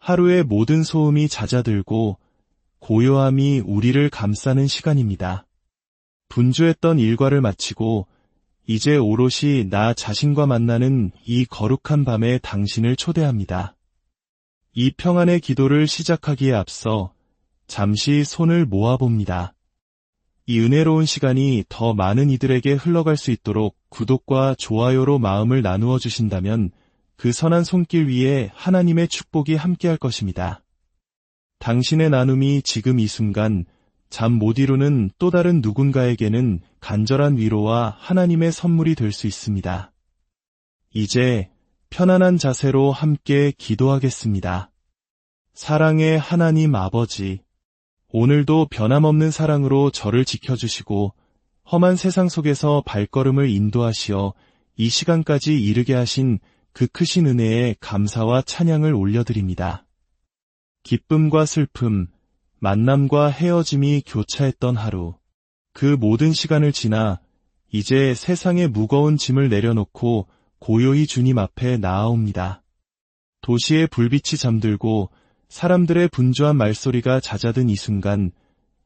하루의 모든 소음이 잦아들고 고요함이 우리를 감싸는 시간입니다. 분주했던 일과를 마치고 이제 오롯이 나 자신과 만나는 이 거룩한 밤에 당신을 초대합니다. 이 평안의 기도를 시작하기에 앞서 잠시 손을 모아봅니다. 이 은혜로운 시간이 더 많은 이들에게 흘러갈 수 있도록 구독과 좋아요로 마음을 나누어 주신다면 그 선한 손길 위에 하나님의 축복이 함께할 것입니다. 당신의 나눔이 지금 이 순간 잠 못 이루는 또 다른 누군가에게는 간절한 위로와 하나님의 선물이 될 수 있습니다. 이제 편안한 자세로 함께 기도하겠습니다. 사랑의 하나님 아버지, 오늘도 변함없는 사랑으로 저를 지켜주시고 험한 세상 속에서 발걸음을 인도하시어 이 시간까지 이르게 하신 그 크신 은혜에 감사와 찬양을 올려드립니다. 기쁨과 슬픔, 만남과 헤어짐이 교차했던 하루, 그 모든 시간을 지나 이제 세상의 무거운 짐을 내려놓고 고요히 주님 앞에 나아옵니다. 도시의 불빛이 잠들고 사람들의 분주한 말소리가 잦아든 이 순간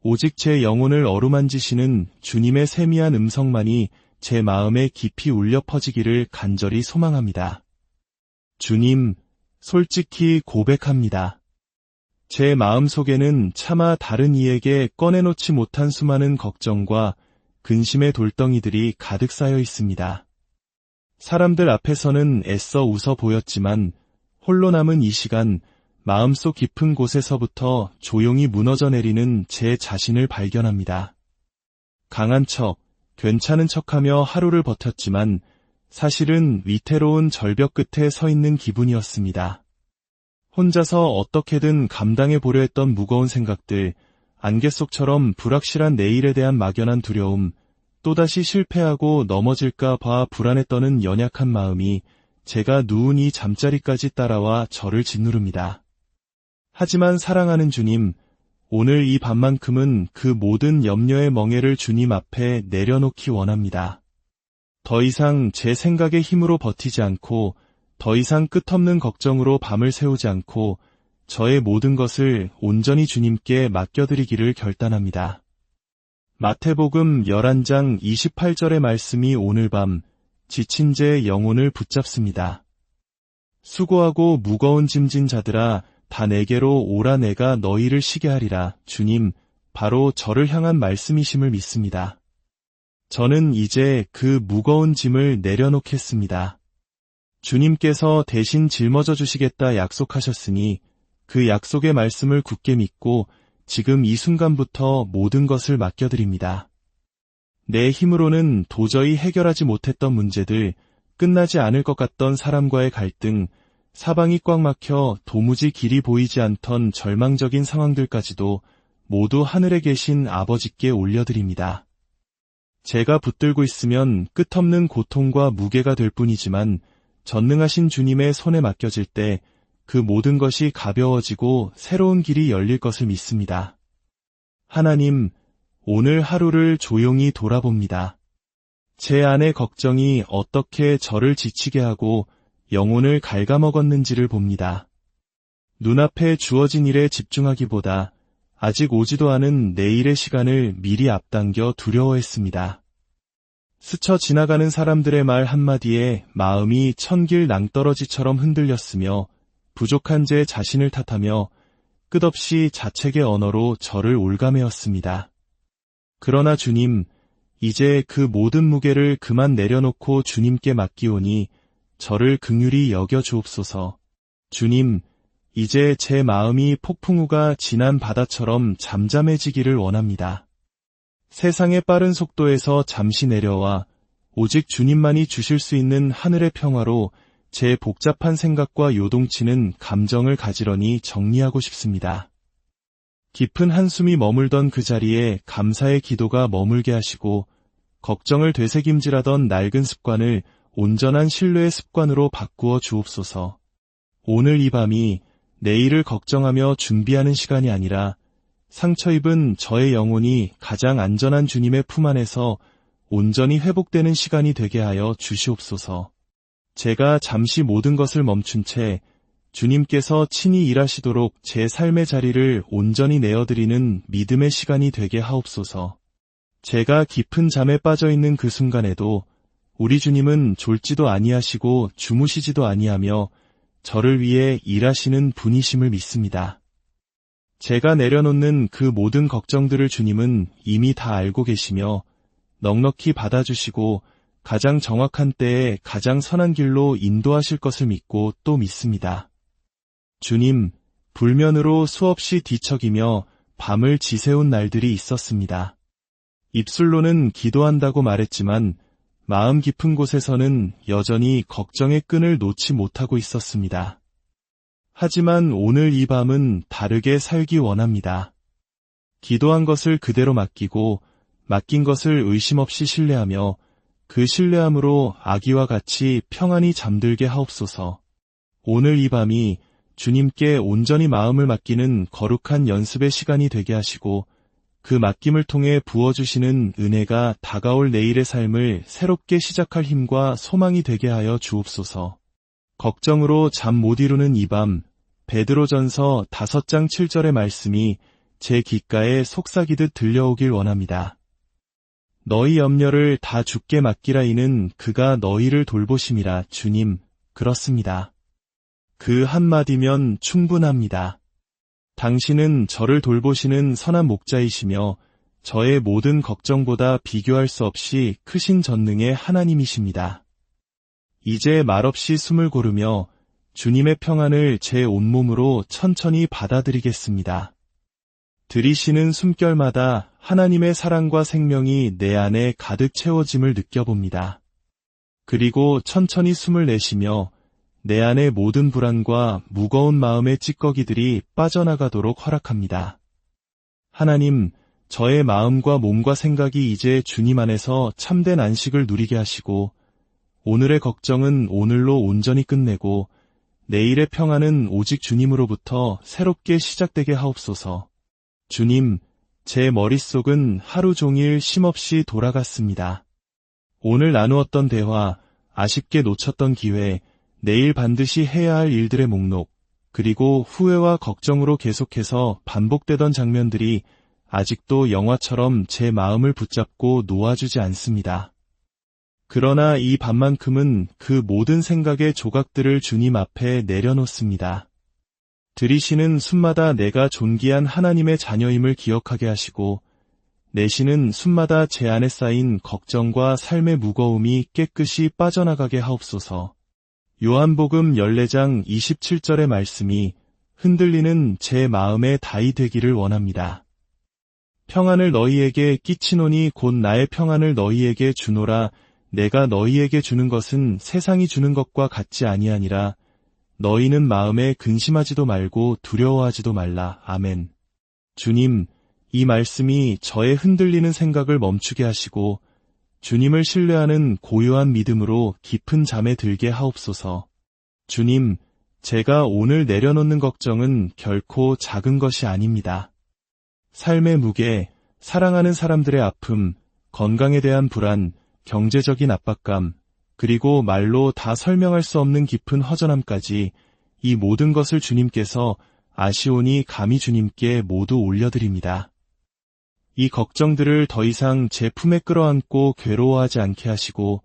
오직 제 영혼을 어루만지시는 주님의 세미한 음성만이 제 마음에 깊이 울려 퍼지기를 간절히 소망합니다. 주님, 솔직히 고백합니다. 제 마음속에는 차마 다른 이에게 꺼내놓지 못한 수많은 걱정과 근심의 돌덩이들이 가득 쌓여 있습니다. 사람들 앞에서는 애써 웃어 보였지만 홀로 남은 이 시간 마음속 깊은 곳에서부터 조용히 무너져 내리는 제 자신을 발견합니다. 강한 척, 괜찮은 척하며 하루를 버텼지만 사실은 위태로운 절벽 끝에 서 있는 기분이었습니다. 혼자서 어떻게든 감당해 보려 했던 무거운 생각들, 안개 속처럼 불확실한 내일에 대한 막연한 두려움, 또다시 실패하고 넘어질까 봐 불안에 떠는 연약한 마음이 제가 누운 이 잠자리까지 따라와 저를 짓누릅니다. 하지만 사랑하는 주님, 오늘 이 밤만큼은 그 모든 염려의 멍에를 주님 앞에 내려놓기 원합니다. 더 이상 제 생각의 힘으로 버티지 않고 더 이상 끝없는 걱정으로 밤을 새우지 않고 저의 모든 것을 온전히 주님께 맡겨드리기를 결단합니다. 마태복음 11장 28절의 말씀이 오늘 밤 지친 제 영혼을 붙잡습니다. 수고하고 무거운 짐진 자들아 다 내게로 오라 내가 너희를 쉬게 하리라. 주님, 바로 저를 향한 말씀이심을 믿습니다. 저는 이제 그 무거운 짐을 내려놓겠습니다. 주님께서 대신 짊어져 주시겠다 약속하셨으니 그 약속의 말씀을 굳게 믿고 지금 이 순간부터 모든 것을 맡겨드립니다. 내 힘으로는 도저히 해결하지 못했던 문제들, 끝나지 않을 것 같던 사람과의 갈등, 사방이 꽉 막혀 도무지 길이 보이지 않던 절망적인 상황들까지도 모두 하늘에 계신 아버지께 올려드립니다. 제가 붙들고 있으면 끝없는 고통과 무게가 될 뿐이지만 전능하신 주님의 손에 맡겨질 때 그 모든 것이 가벼워지고 새로운 길이 열릴 것을 믿습니다. 하나님, 오늘 하루를 조용히 돌아봅니다. 제 안의 걱정이 어떻게 저를 지치게 하고 영혼을 갉아먹었는지를 봅니다. 눈앞에 주어진 일에 집중하기보다 아직 오지도 않은 내일의 시간을 미리 앞당겨 두려워했습니다. 스쳐 지나가는 사람들의 말 한마디에 마음이 천길 낭떠러지처럼 흔들렸으며 부족한 제 자신을 탓하며 끝없이 자책의 언어로 저를 올가매었습니다. 그러나 주님, 이제 그 모든 무게를 그만 내려놓고 주님께 맡기오니 저를 긍휼히 여겨 주옵소서. 주님, 이제 제 마음이 폭풍우가 지난 바다처럼 잠잠해지기를 원합니다. 세상의 빠른 속도에서 잠시 내려와 오직 주님만이 주실 수 있는 하늘의 평화로 제 복잡한 생각과 요동치는 감정을 가지런히 정리하고 싶습니다. 깊은 한숨이 머물던 그 자리에 감사의 기도가 머물게 하시고 걱정을 되새김질하던 낡은 습관을 온전한 신뢰의 습관으로 바꾸어 주옵소서. 오늘 이 밤이 내일을 걱정하며 준비하는 시간이 아니라 상처 입은 저의 영혼이 가장 안전한 주님의 품 안에서 온전히 회복되는 시간이 되게 하여 주시옵소서. 제가 잠시 모든 것을 멈춘 채 주님께서 친히 일하시도록 제 삶의 자리를 온전히 내어드리는 믿음의 시간이 되게 하옵소서. 제가 깊은 잠에 빠져 있는 그 순간에도 우리 주님은 졸지도 아니하시고 주무시지도 아니하며 저를 위해 일하시는 분이심을 믿습니다. 제가 내려놓는 그 모든 걱정들을 주님은 이미 다 알고 계시며 넉넉히 받아주시고 가장 정확한 때에 가장 선한 길로 인도하실 것을 믿고 또 믿습니다. 주님, 불면으로 수없이 뒤척이며 밤을 지새운 날들이 있었습니다. 입술로는 기도한다고 말했지만 마음 깊은 곳에서는 여전히 걱정의 끈을 놓지 못하고 있었습니다. 하지만 오늘 이 밤은 다르게 살기 원합니다. 기도한 것을 그대로 맡기고 맡긴 것을 의심 없이 신뢰하며 그 신뢰함으로 아기와 같이 평안히 잠들게 하옵소서. 오늘 이 밤이 주님께 온전히 마음을 맡기는 거룩한 연습의 시간이 되게 하시고 그 맡김을 통해 부어주시는 은혜가 다가올 내일의 삶을 새롭게 시작할 힘과 소망이 되게 하여 주옵소서. 걱정으로 잠 못 이루는 이 밤, 베드로전서 5장 7절의 말씀이 제 귓가에 속삭이듯 들려오길 원합니다. 너희 염려를 다 주께 맡기라 이는 그가 너희를 돌보심이라. 주님, 그렇습니다. 그 한마디면 충분합니다. 당신은 저를 돌보시는 선한 목자이시며 저의 모든 걱정보다 비교할 수 없이 크신 전능의 하나님이십니다. 이제 말없이 숨을 고르며 주님의 평안을 제 온몸으로 천천히 받아들이겠습니다. 들이쉬는 숨결마다 하나님의 사랑과 생명이 내 안에 가득 채워짐을 느껴봅니다. 그리고 천천히 숨을 내쉬며 내 안의 모든 불안과 무거운 마음의 찌꺼기들이 빠져나가도록 허락합니다. 하나님, 저의 마음과 몸과 생각이 이제 주님 안에서 참된 안식을 누리게 하시고 오늘의 걱정은 오늘로 온전히 끝내고 내일의 평안은 오직 주님으로부터 새롭게 시작되게 하옵소서. 주님, 제 머릿속은 하루 종일 쉼없이 돌아갔습니다. 오늘 나누었던 대화, 아쉽게 놓쳤던 기회, 내일 반드시 해야 할 일들의 목록, 그리고 후회와 걱정으로 계속해서 반복되던 장면들이 아직도 영화처럼 제 마음을 붙잡고 놓아주지 않습니다. 그러나 이 밤만큼은 그 모든 생각의 조각들을 주님 앞에 내려놓습니다. 들이쉬는 숨마다 내가 존귀한 하나님의 자녀임을 기억하게 하시고 내쉬는 숨마다 제 안에 쌓인 걱정과 삶의 무거움이 깨끗이 빠져나가게 하옵소서. 요한복음 14장 27절의 말씀이 흔들리는 제 마음의 다이 되기를 원합니다. 평안을 너희에게 끼치노니 곧 나의 평안을 너희에게 주노라. 내가 너희에게 주는 것은 세상이 주는 것과 같지 아니하니라. 너희는 마음에 근심하지도 말고 두려워하지도 말라. 아멘. 주님, 이 말씀이 저의 흔들리는 생각을 멈추게 하시고 주님을 신뢰하는 고요한 믿음으로 깊은 잠에 들게 하옵소서. 주님, 제가 오늘 내려놓는 걱정은 결코 작은 것이 아닙니다. 삶의 무게, 사랑하는 사람들의 아픔, 건강에 대한 불안, 경제적인 압박감, 그리고 말로 다 설명할 수 없는 깊은 허전함까지 이 모든 것을 주님께서 아시오니 감히 주님께 모두 올려드립니다. 이 걱정들을 더 이상 제 품에 끌어안고 괴로워하지 않게 하시고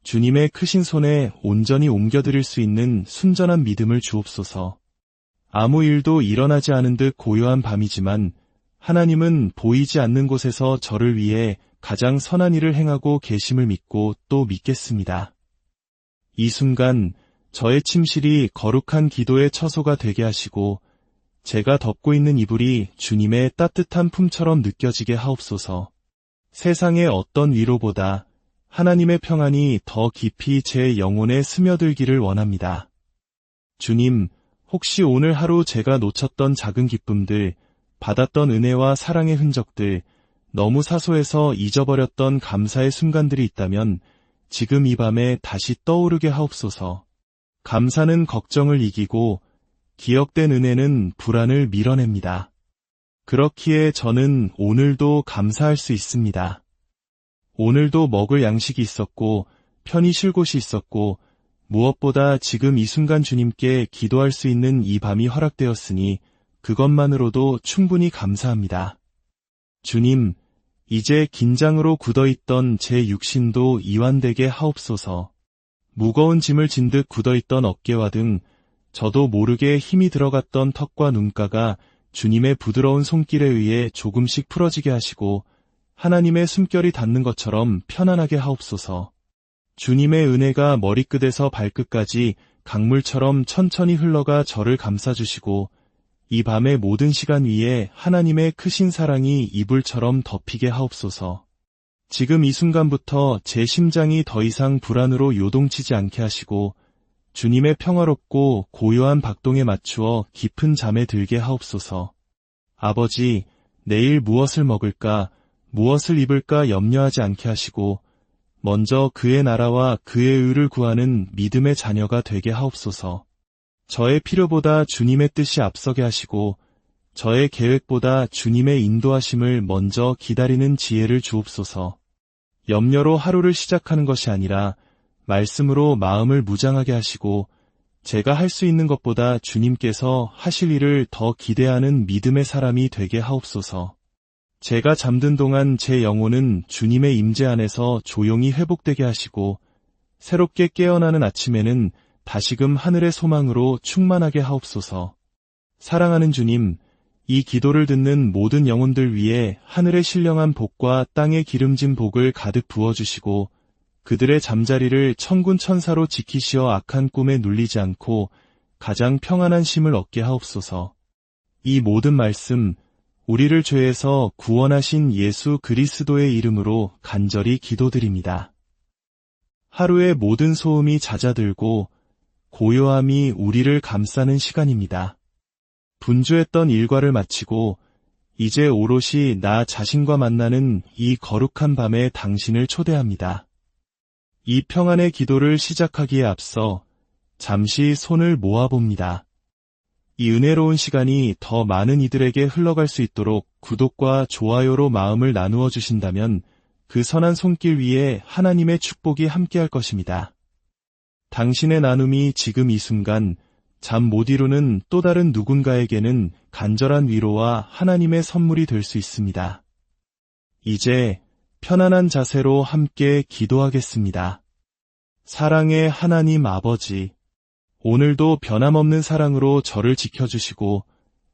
주님의 크신 손에 온전히 옮겨드릴 수 있는 순전한 믿음을 주옵소서. 아무 일도 일어나지 않은 듯 고요한 밤이지만 하나님은 보이지 않는 곳에서 저를 위해 가장 선한 일을 행하고 계심을 믿고 또 믿겠습니다. 이 순간 저의 침실이 거룩한 기도의 처소가 되게 하시고 제가 덮고 있는 이불이 주님의 따뜻한 품처럼 느껴지게 하옵소서. 세상의 어떤 위로보다 하나님의 평안이 더 깊이 제 영혼에 스며들기를 원합니다. 주님, 혹시 오늘 하루 제가 놓쳤던 작은 기쁨들, 받았던 은혜와 사랑의 흔적들, 너무 사소해서 잊어버렸던 감사의 순간들이 있다면 지금 이 밤에 다시 떠오르게 하옵소서. 감사는 걱정을 이기고 기억된 은혜는 불안을 밀어냅니다. 그렇기에 저는 오늘도 감사할 수 있습니다. 오늘도 먹을 양식이 있었고 편히 쉴 곳이 있었고 무엇보다 지금 이 순간 주님께 기도할 수 있는 이 밤이 허락되었으니 그것만으로도 충분히 감사합니다. 주님, 이제 긴장으로 굳어있던 제 육신도 이완되게 하옵소서. 무거운 짐을 진 듯 굳어있던 어깨와 등 저도 모르게 힘이 들어갔던 턱과 눈가가 주님의 부드러운 손길에 의해 조금씩 풀어지게 하시고 하나님의 숨결이 닿는 것처럼 편안하게 하옵소서. 주님의 은혜가 머리끝에서 발끝까지 강물처럼 천천히 흘러가 저를 감싸주시고 이 밤의 모든 시간 위에 하나님의 크신 사랑이 이불처럼 덮이게 하옵소서. 지금 이 순간부터 제 심장이 더 이상 불안으로 요동치지 않게 하시고 주님의 평화롭고 고요한 박동에 맞추어 깊은 잠에 들게 하옵소서. 아버지, 내일 무엇을 먹을까, 무엇을 입을까 염려하지 않게 하시고 먼저 그의 나라와 그의 의를 구하는 믿음의 자녀가 되게 하옵소서. 저의 필요보다 주님의 뜻이 앞서게 하시고 저의 계획보다 주님의 인도하심을 먼저 기다리는 지혜를 주옵소서. 염려로 하루를 시작하는 것이 아니라 말씀으로 마음을 무장하게 하시고 제가 할 수 있는 것보다 주님께서 하실 일을 더 기대하는 믿음의 사람이 되게 하옵소서. 제가 잠든 동안 제 영혼은 주님의 임재 안에서 조용히 회복되게 하시고 새롭게 깨어나는 아침에는 다시금 하늘의 소망으로 충만하게 하옵소서. 사랑하는 주님, 이 기도를 듣는 모든 영혼들 위에 하늘의 신령한 복과 땅의 기름진 복을 가득 부어주시고 그들의 잠자리를 천군 천사로 지키시어 악한 꿈에 눌리지 않고 가장 평안한 쉼을 얻게 하옵소서. 이 모든 말씀, 우리를 죄에서 구원하신 예수 그리스도의 이름으로 간절히 기도드립니다. 하루의 모든 소음이 잦아들고 고요함이 우리를 감싸는 시간입니다. 분주했던 일과를 마치고 이제 오롯이 나 자신과 만나는 이 거룩한 밤에 당신을 초대합니다. 이 평안의 기도를 시작하기에 앞서 잠시 손을 모아봅니다. 이 은혜로운 시간이 더 많은 이들에게 흘러갈 수 있도록 구독과 좋아요로 마음을 나누어 주신다면 그 선한 손길 위에 하나님의 축복이 함께할 것입니다. 당신의 나눔이 지금 이 순간 잠 못 이루는 또 다른 누군가에게는 간절한 위로와 하나님의 선물이 될 수 있습니다. 이제 편안한 자세로 함께 기도하겠습니다. 사랑의 하나님 아버지, 오늘도 변함없는 사랑으로 저를 지켜주시고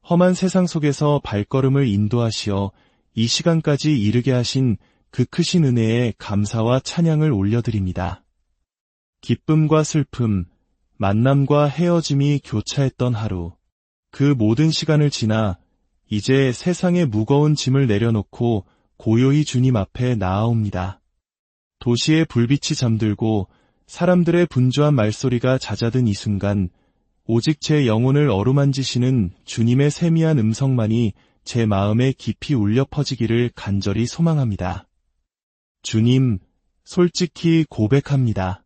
험한 세상 속에서 발걸음을 인도하시어 이 시간까지 이르게 하신 그 크신 은혜에 감사와 찬양을 올려드립니다. 기쁨과 슬픔, 만남과 헤어짐이 교차했던 하루, 그 모든 시간을 지나 이제 세상의 무거운 짐을 내려놓고 고요히 주님 앞에 나아옵니다. 도시의 불빛이 잠들고 사람들의 분주한 말소리가 잦아든 이 순간 오직 제 영혼을 어루만지시는 주님의 세미한 음성만이 제 마음에 깊이 울려 퍼지기를 간절히 소망합니다. 주님, 솔직히 고백합니다.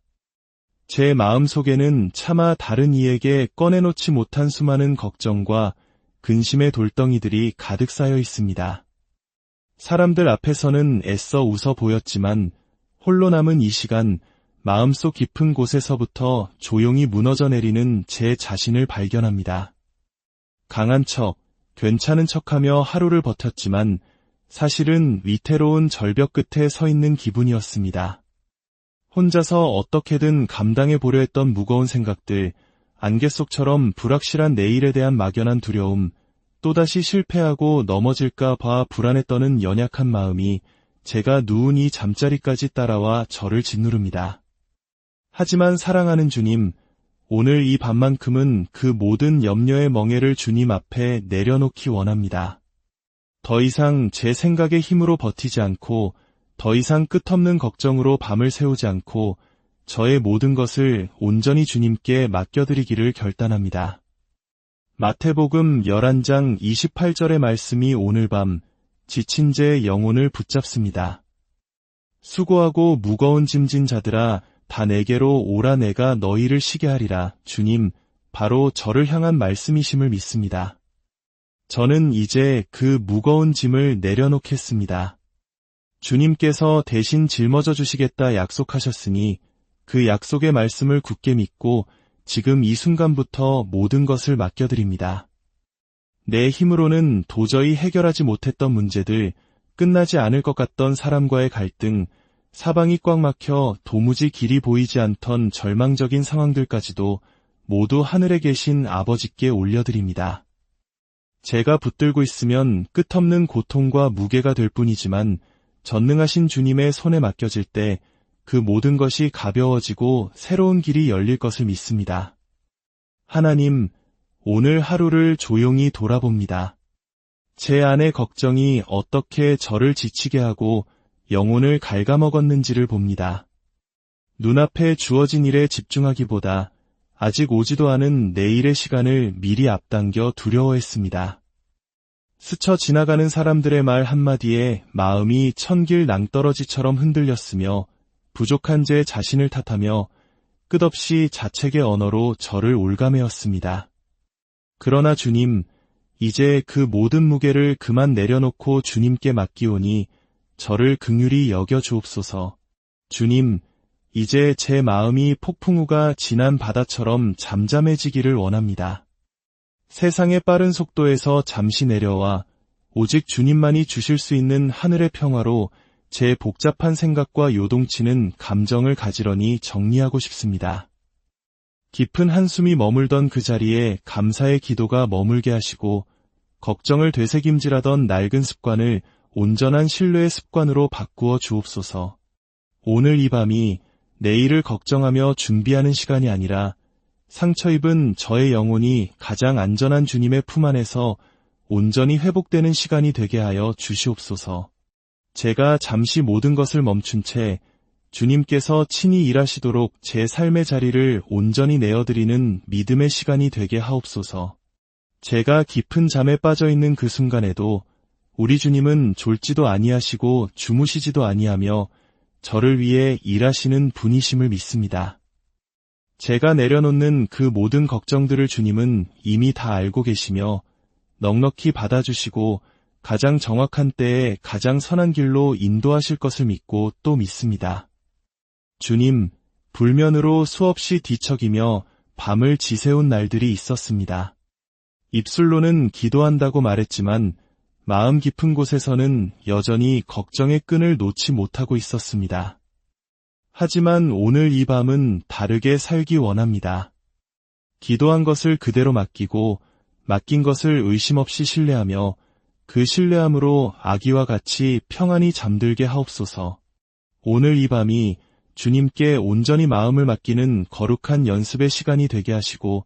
제 마음속에는 차마 다른 이에게 꺼내놓지 못한 수많은 걱정과 근심의 돌덩이들이 가득 쌓여 있습니다. 사람들 앞에서는 애써 웃어 보였지만 홀로 남은 이 시간 마음속 깊은 곳에서부터 조용히 무너져 내리는 제 자신을 발견합니다. 강한 척, 괜찮은 척하며 하루를 버텼지만 사실은 위태로운 절벽 끝에 서 있는 기분이었습니다. 혼자서 어떻게든 감당해 보려 했던 무거운 생각들, 안개 속처럼 불확실한 내일에 대한 막연한 두려움, 또다시 실패하고 넘어질까 봐 불안에 떠는 연약한 마음이 제가 누운 이 잠자리까지 따라와 저를 짓누릅니다. 하지만 사랑하는 주님, 오늘 이 밤만큼은 그 모든 염려의 멍에를 주님 앞에 내려놓기 원합니다. 더 이상 제 생각의 힘으로 버티지 않고 더 이상 끝없는 걱정으로 밤을 새우지 않고 저의 모든 것을 온전히 주님께 맡겨드리기를 결단합니다. 마태복음 11장 28절의 말씀이 오늘 밤 지친 제 영혼을 붙잡습니다. 수고하고 무거운 짐진 자들아 다 내게로 오라 내가 너희를 쉬게 하리라. 주님, 바로 저를 향한 말씀이심을 믿습니다. 저는 이제 그 무거운 짐을 내려놓겠습니다. 주님께서 대신 짊어져 주시겠다 약속하셨으니 그 약속의 말씀을 굳게 믿고 지금 이 순간부터 모든 것을 맡겨드립니다. 내 힘으로는 도저히 해결하지 못했던 문제들, 끝나지 않을 것 같던 사람과의 갈등, 사방이 꽉 막혀 도무지 길이 보이지 않던 절망적인 상황들까지도 모두 하늘에 계신 아버지께 올려드립니다. 제가 붙들고 있으면 끝없는 고통과 무게가 될 뿐이지만 전능하신 주님의 손에 맡겨질 때 그 모든 것이 가벼워지고 새로운 길이 열릴 것을 믿습니다. 하나님, 오늘 하루를 조용히 돌아봅니다. 제 안의 걱정이 어떻게 저를 지치게 하고 영혼을 갉아먹었는지를 봅니다. 눈앞에 주어진 일에 집중하기보다 아직 오지도 않은 내일의 시간을 미리 앞당겨 두려워했습니다. 스쳐 지나가는 사람들의 말 한마디에 마음이 천길 낭떠러지처럼 흔들렸으며 부족한 제 자신을 탓하며 끝없이 자책의 언어로 저를 올가매었습니다. 그러나 주님, 이제 그 모든 무게를 그만 내려놓고 주님께 맡기오니 저를 긍휼히 여겨 주옵소서. 주님, 이제 제 마음이 폭풍우가 지난 바다처럼 잠잠해지기를 원합니다. 세상의 빠른 속도에서 잠시 내려와 오직 주님만이 주실 수 있는 하늘의 평화로 제 복잡한 생각과 요동치는 감정을 가지런히 정리하고 싶습니다. 깊은 한숨이 머물던 그 자리에 감사의 기도가 머물게 하시고 걱정을 되새김질하던 낡은 습관을 온전한 신뢰의 습관으로 바꾸어 주옵소서. 오늘 이 밤이 내일을 걱정하며 준비하는 시간이 아니라 상처 입은 저의 영혼이 가장 안전한 주님의 품 안에서 온전히 회복되는 시간이 되게 하여 주시옵소서. 제가 잠시 모든 것을 멈춘 채 주님께서 친히 일하시도록 제 삶의 자리를 온전히 내어드리는 믿음의 시간이 되게 하옵소서. 제가 깊은 잠에 빠져있는 그 순간에도 우리 주님은 졸지도 아니하시고 주무시지도 아니하며 저를 위해 일하시는 분이심을 믿습니다. 제가 내려놓는 그 모든 걱정들을 주님은 이미 다 알고 계시며 넉넉히 받아주시고 가장 정확한 때에 가장 선한 길로 인도하실 것을 믿고 또 믿습니다. 주님, 불면으로 수없이 뒤척이며 밤을 지새운 날들이 있었습니다. 입술로는 기도한다고 말했지만 마음 깊은 곳에서는 여전히 걱정의 끈을 놓지 못하고 있었습니다. 하지만 오늘 이 밤은 다르게 살기 원합니다. 기도한 것을 그대로 맡기고 맡긴 것을 의심 없이 신뢰하며 그 신뢰함으로 아기와 같이 평안히 잠들게 하옵소서. 오늘 이 밤이 주님께 온전히 마음을 맡기는 거룩한 연습의 시간이 되게 하시고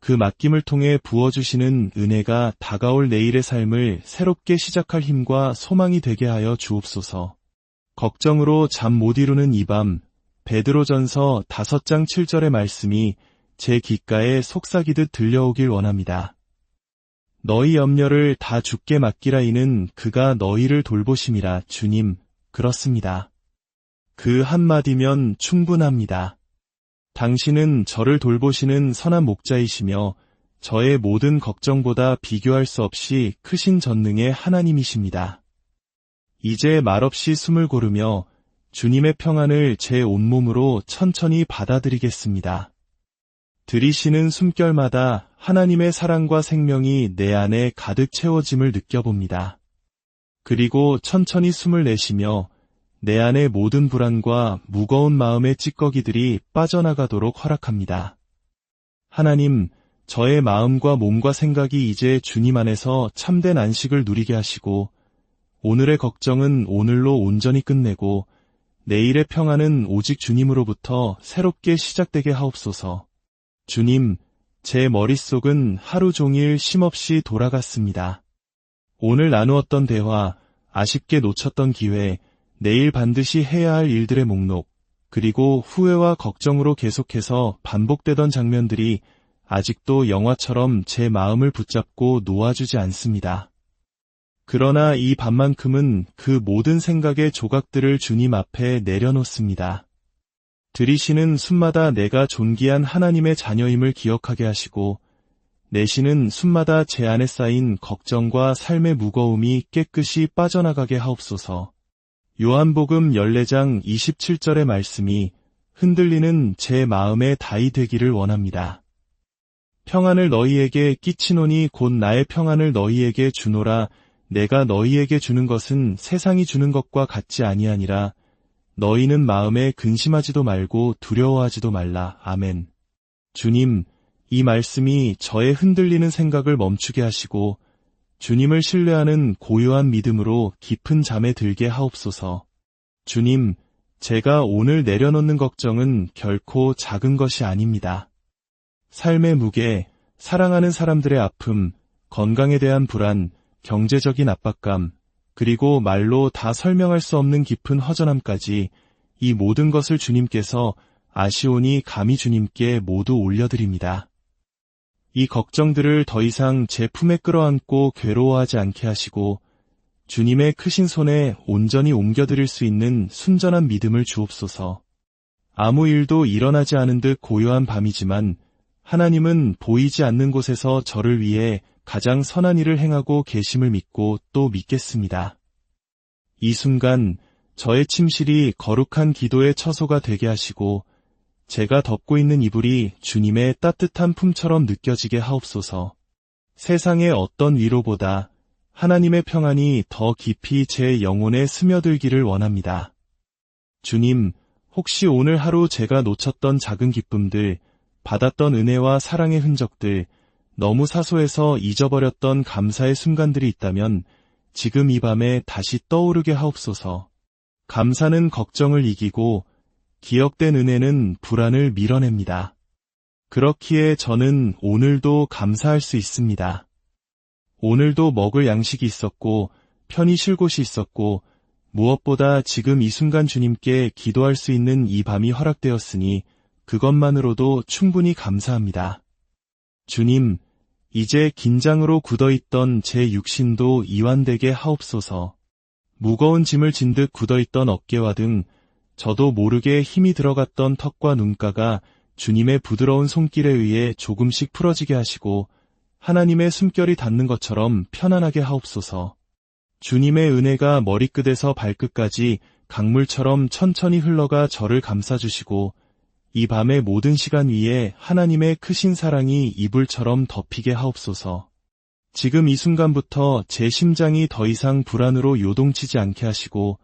그 맡김을 통해 부어주시는 은혜가 다가올 내일의 삶을 새롭게 시작할 힘과 소망이 되게 하여 주옵소서. 걱정으로 잠 못 이루는 이 밤, 베드로전서 5장 7절의 말씀이 제 귓가에 속삭이듯 들려오길 원합니다. 너희 염려를 다 주께 맡기라 이는 그가 너희를 돌보심이라. 주님, 그렇습니다. 그 한마디면 충분합니다. 당신은 저를 돌보시는 선한 목자이시며 저의 모든 걱정보다 비교할 수 없이 크신 전능의 하나님이십니다. 이제 말없이 숨을 고르며 주님의 평안을 제 온몸으로 천천히 받아들이겠습니다. 들이쉬는 숨결마다 하나님의 사랑과 생명이 내 안에 가득 채워짐을 느껴봅니다. 그리고 천천히 숨을 내쉬며 내 안의 모든 불안과 무거운 마음의 찌꺼기들이 빠져나가도록 허락합니다. 하나님, 저의 마음과 몸과 생각이 이제 주님 안에서 참된 안식을 누리게 하시고 오늘의 걱정은 오늘로 온전히 끝내고 내일의 평안은 오직 주님으로부터 새롭게 시작되게 하옵소서. 주님, 제 머릿속은 하루 종일 쉼없이 돌아갔습니다. 오늘 나누었던 대화, 아쉽게 놓쳤던 기회, 내일 반드시 해야 할 일들의 목록, 그리고 후회와 걱정으로 계속해서 반복되던 장면들이 아직도 영화처럼 제 마음을 붙잡고 놓아주지 않습니다. 그러나 이 밤만큼은 그 모든 생각의 조각들을 주님 앞에 내려놓습니다. 들이쉬는 숨마다 내가 존귀한 하나님의 자녀임을 기억하게 하시고 내쉬는 숨마다 제 안에 쌓인 걱정과 삶의 무거움이 깨끗이 빠져나가게 하옵소서. 요한복음 14장 27절의 말씀이 흔들리는 제 마음의 다이 되기를 원합니다. 평안을 너희에게 끼치노니 곧 나의 평안을 너희에게 주노라. 내가 너희에게 주는 것은 세상이 주는 것과 같지 아니하니라. 너희는 마음에 근심하지도 말고 두려워하지도 말라. 아멘. 주님, 이 말씀이 저의 흔들리는 생각을 멈추게 하시고 주님을 신뢰하는 고요한 믿음으로 깊은 잠에 들게 하옵소서. 주님, 제가 오늘 내려놓는 걱정은 결코 작은 것이 아닙니다. 삶의 무게, 사랑하는 사람들의 아픔, 건강에 대한 불안, 경제적인 압박감, 그리고 말로 다 설명할 수 없는 깊은 허전함까지 이 모든 것을 주님께서 아시오니 감히 주님께 모두 올려드립니다. 이 걱정들을 더 이상 제 품에 끌어안고 괴로워하지 않게 하시고 주님의 크신 손에 온전히 옮겨드릴 수 있는 순전한 믿음을 주옵소서. 아무 일도 일어나지 않은 듯 고요한 밤이지만 하나님은 보이지 않는 곳에서 저를 위해 가장 선한 일을 행하고 계심을 믿고 또 믿겠습니다. 이 순간 저의 침실이 거룩한 기도의 처소가 되게 하시고 제가 덮고 있는 이불이 주님의 따뜻한 품처럼 느껴지게 하옵소서. 세상의 어떤 위로보다 하나님의 평안이 더 깊이 제 영혼에 스며들기를 원합니다. 주님, 혹시 오늘 하루 제가 놓쳤던 작은 기쁨들, 받았던 은혜와 사랑의 흔적들, 너무 사소해서 잊어버렸던 감사의 순간들이 있다면 지금 이 밤에 다시 떠오르게 하옵소서. 감사는 걱정을 이기고 기억된 은혜는 불안을 밀어냅니다. 그렇기에 저는 오늘도 감사할 수 있습니다. 오늘도 먹을 양식이 있었고 편히 쉴 곳이 있었고 무엇보다 지금 이 순간 주님께 기도할 수 있는 이 밤이 허락되었으니 그것만으로도 충분히 감사합니다. 주님, 이제 긴장으로 굳어있던 제 육신도 이완되게 하옵소서. 무거운 짐을 진 듯 굳어있던 어깨와 등 저도 모르게 힘이 들어갔던 턱과 눈가가 주님의 부드러운 손길에 의해 조금씩 풀어지게 하시고 하나님의 숨결이 닿는 것처럼 편안하게 하옵소서. 주님의 은혜가 머리끝에서 발끝까지 강물처럼 천천히 흘러가 저를 감싸주시고 이 밤의 모든 시간 위에 하나님의 크신 사랑이 이불처럼 덮이게 하옵소서. 지금 이 순간부터 제 심장이 더 이상 불안으로 요동치지 않게 하시고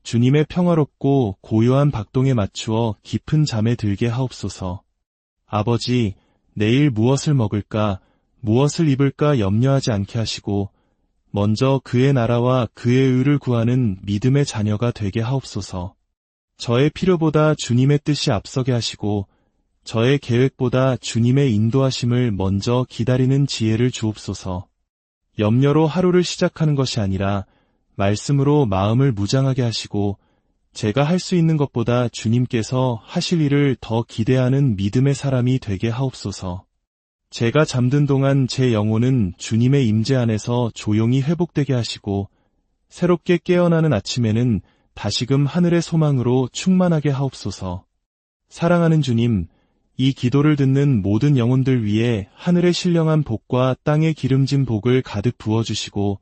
주님의 평화롭고 고요한 박동에 맞추어 깊은 잠에 들게 하옵소서. 아버지, 내일 무엇을 먹을까, 무엇을 입을까 염려하지 않게 하시고 먼저 그의 나라와 그의 의를 구하는 믿음의 자녀가 되게 하옵소서. 저의 필요보다 주님의 뜻이 앞서게 하시고 저의 계획보다 주님의 인도하심을 먼저 기다리는 지혜를 주옵소서. 염려로 하루를 시작하는 것이 아니라 말씀으로 마음을 무장하게 하시고 제가 할 수 있는 것보다 주님께서 하실 일을 더 기대하는 믿음의 사람이 되게 하옵소서. 제가 잠든 동안 제 영혼은 주님의 임재 안에서 조용히 회복되게 하시고 새롭게 깨어나는 아침에는 다시금 하늘의 소망으로 충만하게 하옵소서. 사랑하는 주님, 이 기도를 듣는 모든 영혼들 위해 하늘의 신령한 복과 땅의 기름진 복을 가득 부어주시고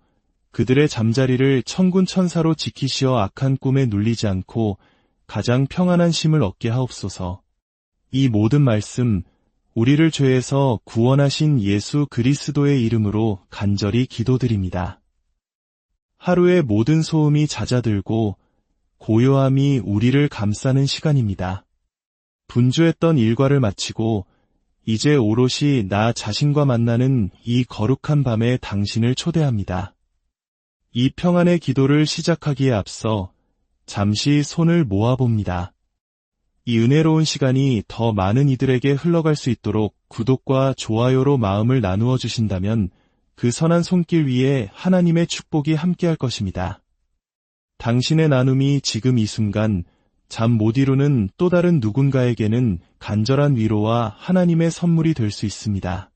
그들의 잠자리를 천군 천사로 지키시어 악한 꿈에 눌리지 않고 가장 평안한 쉼을 얻게 하옵소서. 이 모든 말씀, 우리를 죄에서 구원하신 예수 그리스도의 이름으로 간절히 기도드립니다. 하루의 모든 소음이 잦아들고 고요함이 우리를 감싸는 시간입니다. 분주했던 일과를 마치고 이제 오롯이 나 자신과 만나는 이 거룩한 밤에 당신을 초대합니다. 이 평안의 기도를 시작하기에 앞서 잠시 손을 모아봅니다. 이 은혜로운 시간이 더 많은 이들에게 흘러갈 수 있도록 구독과 좋아요로 마음을 나누어 주신다면 그 선한 손길 위에 하나님의 축복이 함께할 것입니다. 당신의 나눔이 지금 이 순간 잠 못 이루는 또 다른 누군가에게는 간절한 위로와 하나님의 선물이 될 수 있습니다.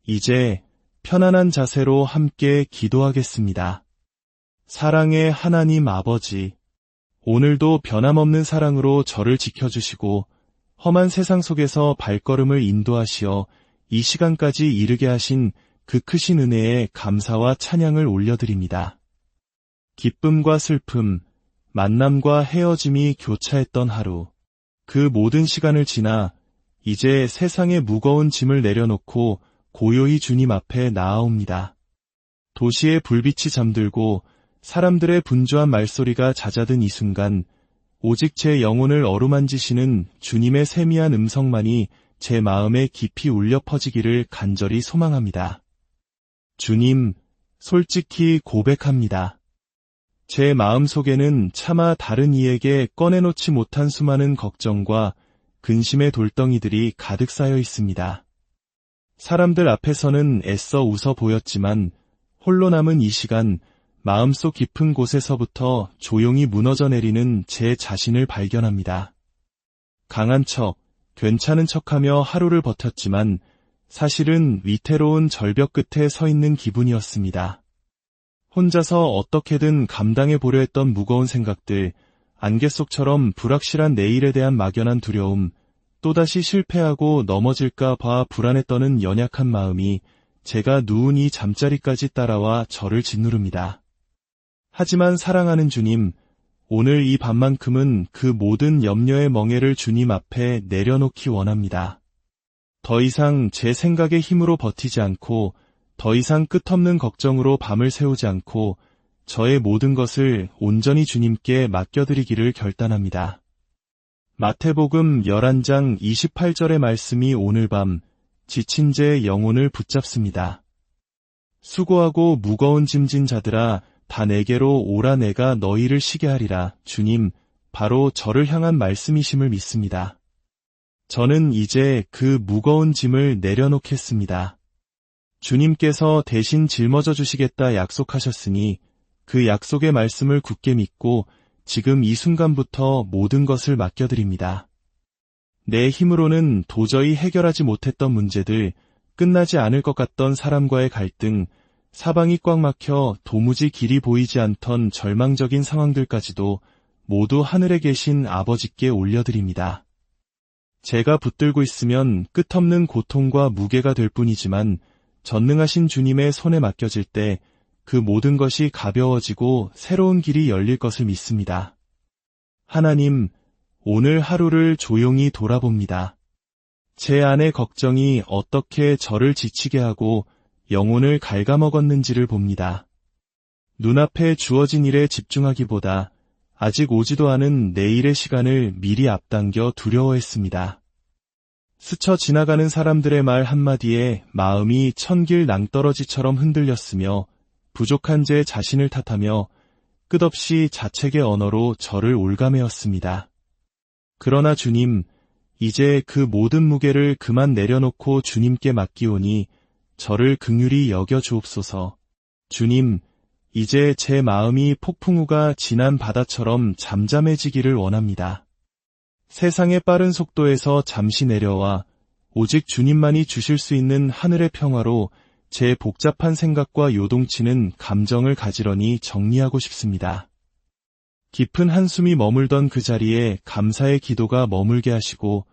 이제 편안한 자세로 함께 기도하겠습니다. 사랑의 하나님 아버지, 오늘도 변함없는 사랑으로 저를 지켜주시고 험한 세상 속에서 발걸음을 인도하시어 이 시간까지 이르게 하신 그 크신 은혜에 감사와 찬양을 올려드립니다. 기쁨과 슬픔, 만남과 헤어짐이 교차했던 하루, 그 모든 시간을 지나 이제 세상의 무거운 짐을 내려놓고 고요히 주님 앞에 나아옵니다. 도시의 불빛이 잠들고 사람들의 분주한 말소리가 잦아든 이 순간 오직 제 영혼을 어루만지시는 주님의 세미한 음성만이 제 마음에 깊이 울려 퍼지기를 간절히 소망합니다. 주님, 솔직히 고백합니다. 제 마음 속에는 차마 다른 이에게 꺼내놓지 못한 수많은 걱정과 근심의 돌덩이들이 가득 쌓여 있습니다. 사람들 앞에서는 애써 웃어 보였지만 홀로 남은 이 시간 마음속 깊은 곳에서부터 조용히 무너져 내리는 제 자신을 발견합니다. 강한 척, 괜찮은 척하며 하루를 버텼지만 사실은 위태로운 절벽 끝에 서 있는 기분이었습니다. 혼자서 어떻게든 감당해 보려 했던 무거운 생각들, 안개 속처럼 불확실한 내일에 대한 막연한 두려움, 또다시 실패하고 넘어질까 봐 불안에 떠는 연약한 마음이 제가 누운 이 잠자리까지 따라와 저를 짓누릅니다. 하지만 사랑하는 주님, 오늘 이 밤만큼은 그 모든 염려의 멍에를 주님 앞에 내려놓기 원합니다. 더 이상 제 생각의 힘으로 버티지 않고 더 이상 끝없는 걱정으로 밤을 새우지 않고 저의 모든 것을 온전히 주님께 맡겨드리기를 결단합니다. 마태복음 11장 28절의 말씀이 오늘 밤 지친 제 영혼을 붙잡습니다. 수고하고 무거운 짐진 자들아 다 내게로 오라 내가 너희를 쉬게 하리라. 주님, 바로 저를 향한 말씀이심을 믿습니다. 저는 이제 그 무거운 짐을 내려놓겠습니다. 주님께서 대신 짊어져 주시겠다 약속하셨으니 그 약속의 말씀을 굳게 믿고 지금 이 순간부터 모든 것을 맡겨드립니다. 내 힘으로는 도저히 해결하지 못했던 문제들, 끝나지 않을 것 같던 사람과의 갈등, 사방이 꽉 막혀 도무지 길이 보이지 않던 절망적인 상황들까지도 모두 하늘에 계신 아버지께 올려드립니다. 제가 붙들고 있으면 끝없는 고통과 무게가 될 뿐이지만 전능하신 주님의 손에 맡겨질 때 그 모든 것이 가벼워지고 새로운 길이 열릴 것을 믿습니다. 하나님, 오늘 하루를 조용히 돌아봅니다. 제 안의 걱정이 어떻게 저를 지치게 하고 영혼을 갉아먹었는지를 봅니다. 눈앞에 주어진 일에 집중하기보다 아직 오지도 않은 내일의 시간을 미리 앞당겨 두려워했습니다. 스쳐 지나가는 사람들의 말 한마디에 마음이 천길 낭떠러지처럼 흔들렸으며 부족한 제 자신을 탓하며 끝없이 자책의 언어로 저를 올가매었습니다. 그러나 주님, 이제 그 모든 무게를 그만 내려놓고 주님께 맡기오니 저를 긍휼히 여겨 주옵소서. 주님, 이제 제 마음이 폭풍우가 지난 바다처럼 잠잠해지기를 원합니다. 세상의 빠른 속도에서 잠시 내려와 오직 주님만이 주실 수 있는 하늘의 평화로 제 복잡한 생각과 요동치는 감정을 가지런히 정리하고 싶습니다. 깊은 한숨이 머물던 그 자리에 감사의 기도가 머물게 하시고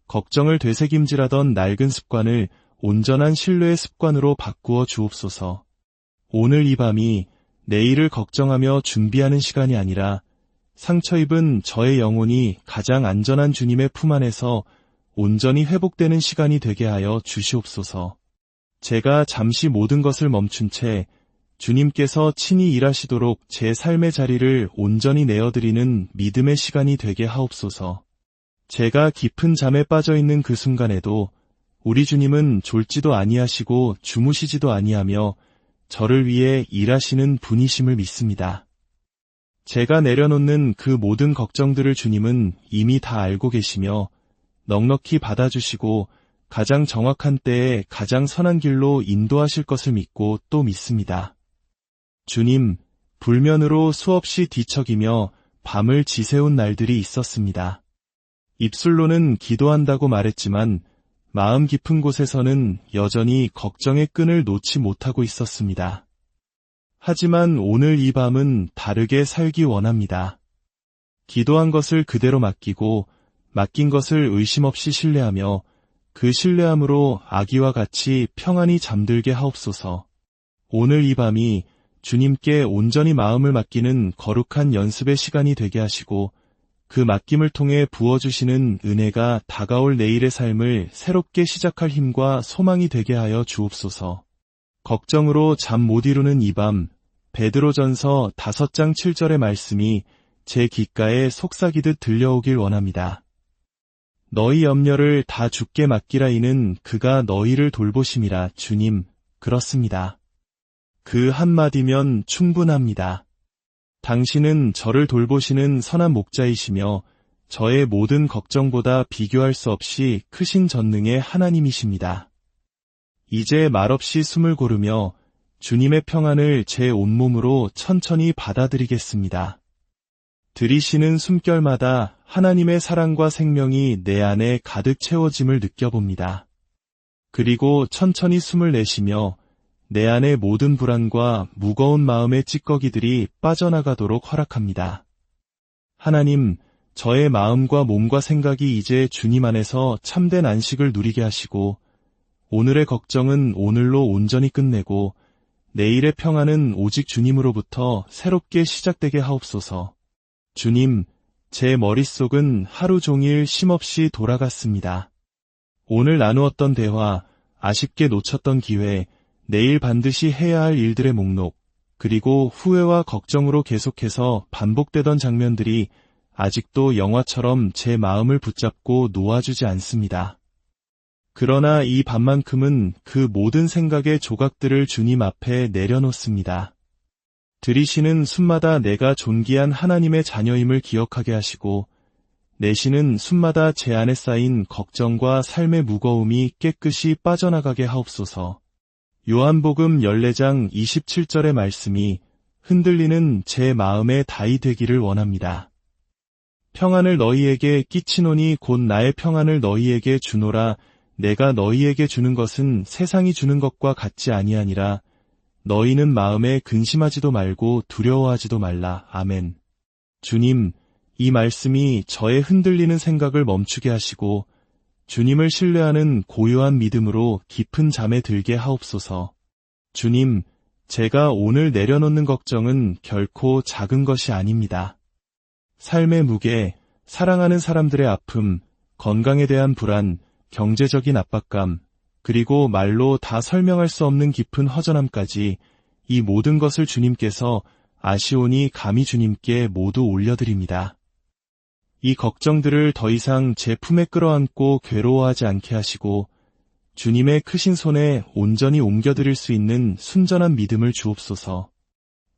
걱정을 되새김질하던 낡은 습관을 온전한 신뢰의 습관으로 바꾸어 주옵소서. 오늘 이 밤이 내일을 걱정하며 준비하는 시간이 아니라 상처 입은 저의 영혼이 가장 안전한 주님의 품 안에서 온전히 회복되는 시간이 되게 하여 주시옵소서. 제가 잠시 모든 것을 멈춘 채 주님께서 친히 일하시도록 제 삶의 자리를 온전히 내어드리는 믿음의 시간이 되게 하옵소서. 제가 깊은 잠에 빠져 있는 그 순간에도 우리 주님은 졸지도 아니하시고 주무시지도 아니하며 저를 위해 일하시는 분이심을 믿습니다. 제가 내려놓는 그 모든 걱정들을 주님은 이미 다 알고 계시며 넉넉히 받아주시고 가장 정확한 때에 가장 선한 길로 인도하실 것을 믿고 또 믿습니다. 주님, 불면으로 수없이 뒤척이며 밤을 지새운 날들이 있었습니다. 입술로는 기도한다고 말했지만 마음 깊은 곳에서는 여전히 걱정의 끈을 놓지 못하고 있었습니다. 하지만 오늘 이 밤은 다르게 살기 원합니다. 기도한 것을 그대로 맡기고 맡긴 것을 의심 없이 신뢰하며 그 신뢰함으로 아기와 같이 평안히 잠들게 하옵소서. 오늘 이 밤이 주님께 온전히 마음을 맡기는 거룩한 연습의 시간이 되게 하시고 그 맡김을 통해 부어주시는 은혜가 다가올 내일의 삶을 새롭게 시작할 힘과 소망이 되게 하여 주옵소서. 걱정으로 잠 못 이루는 이 밤, 베드로전서 5장 7절의 말씀이 제 귓가에 속삭이듯 들려오길 원합니다. 너희 염려를 다 주께 맡기라 이는 그가 너희를 돌보심이라. 주님, 그렇습니다. 그 한마디면 충분합니다. 당신은 저를 돌보시는 선한 목자이시며 저의 모든 걱정보다 비교할 수 없이 크신 전능의 하나님이십니다. 이제 말없이 숨을 고르며 주님의 평안을 제 온몸으로 천천히 받아들이겠습니다. 들이쉬는 숨결마다 하나님의 사랑과 생명이 내 안에 가득 채워짐을 느껴봅니다. 그리고 천천히 숨을 내쉬며 내 안의 모든 불안과 무거운 마음의 찌꺼기들이 빠져나가도록 허락합니다. 하나님, 저의 마음과 몸과 생각이 이제 주님 안에서 참된 안식을 누리게 하시고 오늘의 걱정은 오늘로 온전히 끝내고 내일의 평안은 오직 주님으로부터 새롭게 시작되게 하옵소서. 주님, 제 머릿속은 하루 종일 쉼없이 돌아갔습니다. 오늘 나누었던 대화, 아쉽게 놓쳤던 기회, 내일 반드시 해야 할 일들의 목록, 그리고 후회와 걱정으로 계속해서 반복되던 장면들이 아직도 영화처럼 제 마음을 붙잡고 놓아주지 않습니다. 그러나 이 밤만큼은 그 모든 생각의 조각들을 주님 앞에 내려놓습니다. 들이쉬는 숨마다 내가 존귀한 하나님의 자녀임을 기억하게 하시고 내쉬는 숨마다 제 안에 쌓인 걱정과 삶의 무거움이 깨끗이 빠져나가게 하옵소서. 요한복음 14장 27절의 말씀이 흔들리는 제 마음의 다이 되기를 원합니다. 평안을 너희에게 끼치노니 곧 나의 평안을 너희에게 주노라. 내가 너희에게 주는 것은 세상이 주는 것과 같지 아니하니라. 너희는 마음에 근심하지도 말고 두려워하지도 말라. 아멘. 주님, 이 말씀이 저의 흔들리는 생각을 멈추게 하시고 주님을 신뢰하는 고요한 믿음으로 깊은 잠에 들게 하옵소서. 주님, 제가 오늘 내려놓는 걱정은 결코 작은 것이 아닙니다. 삶의 무게, 사랑하는 사람들의 아픔, 건강에 대한 불안, 경제적인 압박감, 그리고 말로 다 설명할 수 없는 깊은 허전함까지 이 모든 것을 주님께서 아시오니 감히 주님께 모두 올려드립니다. 이 걱정들을 더 이상 제 품에 끌어안고 괴로워하지 않게 하시고 주님의 크신 손에 온전히 옮겨드릴 수 있는 순전한 믿음을 주옵소서.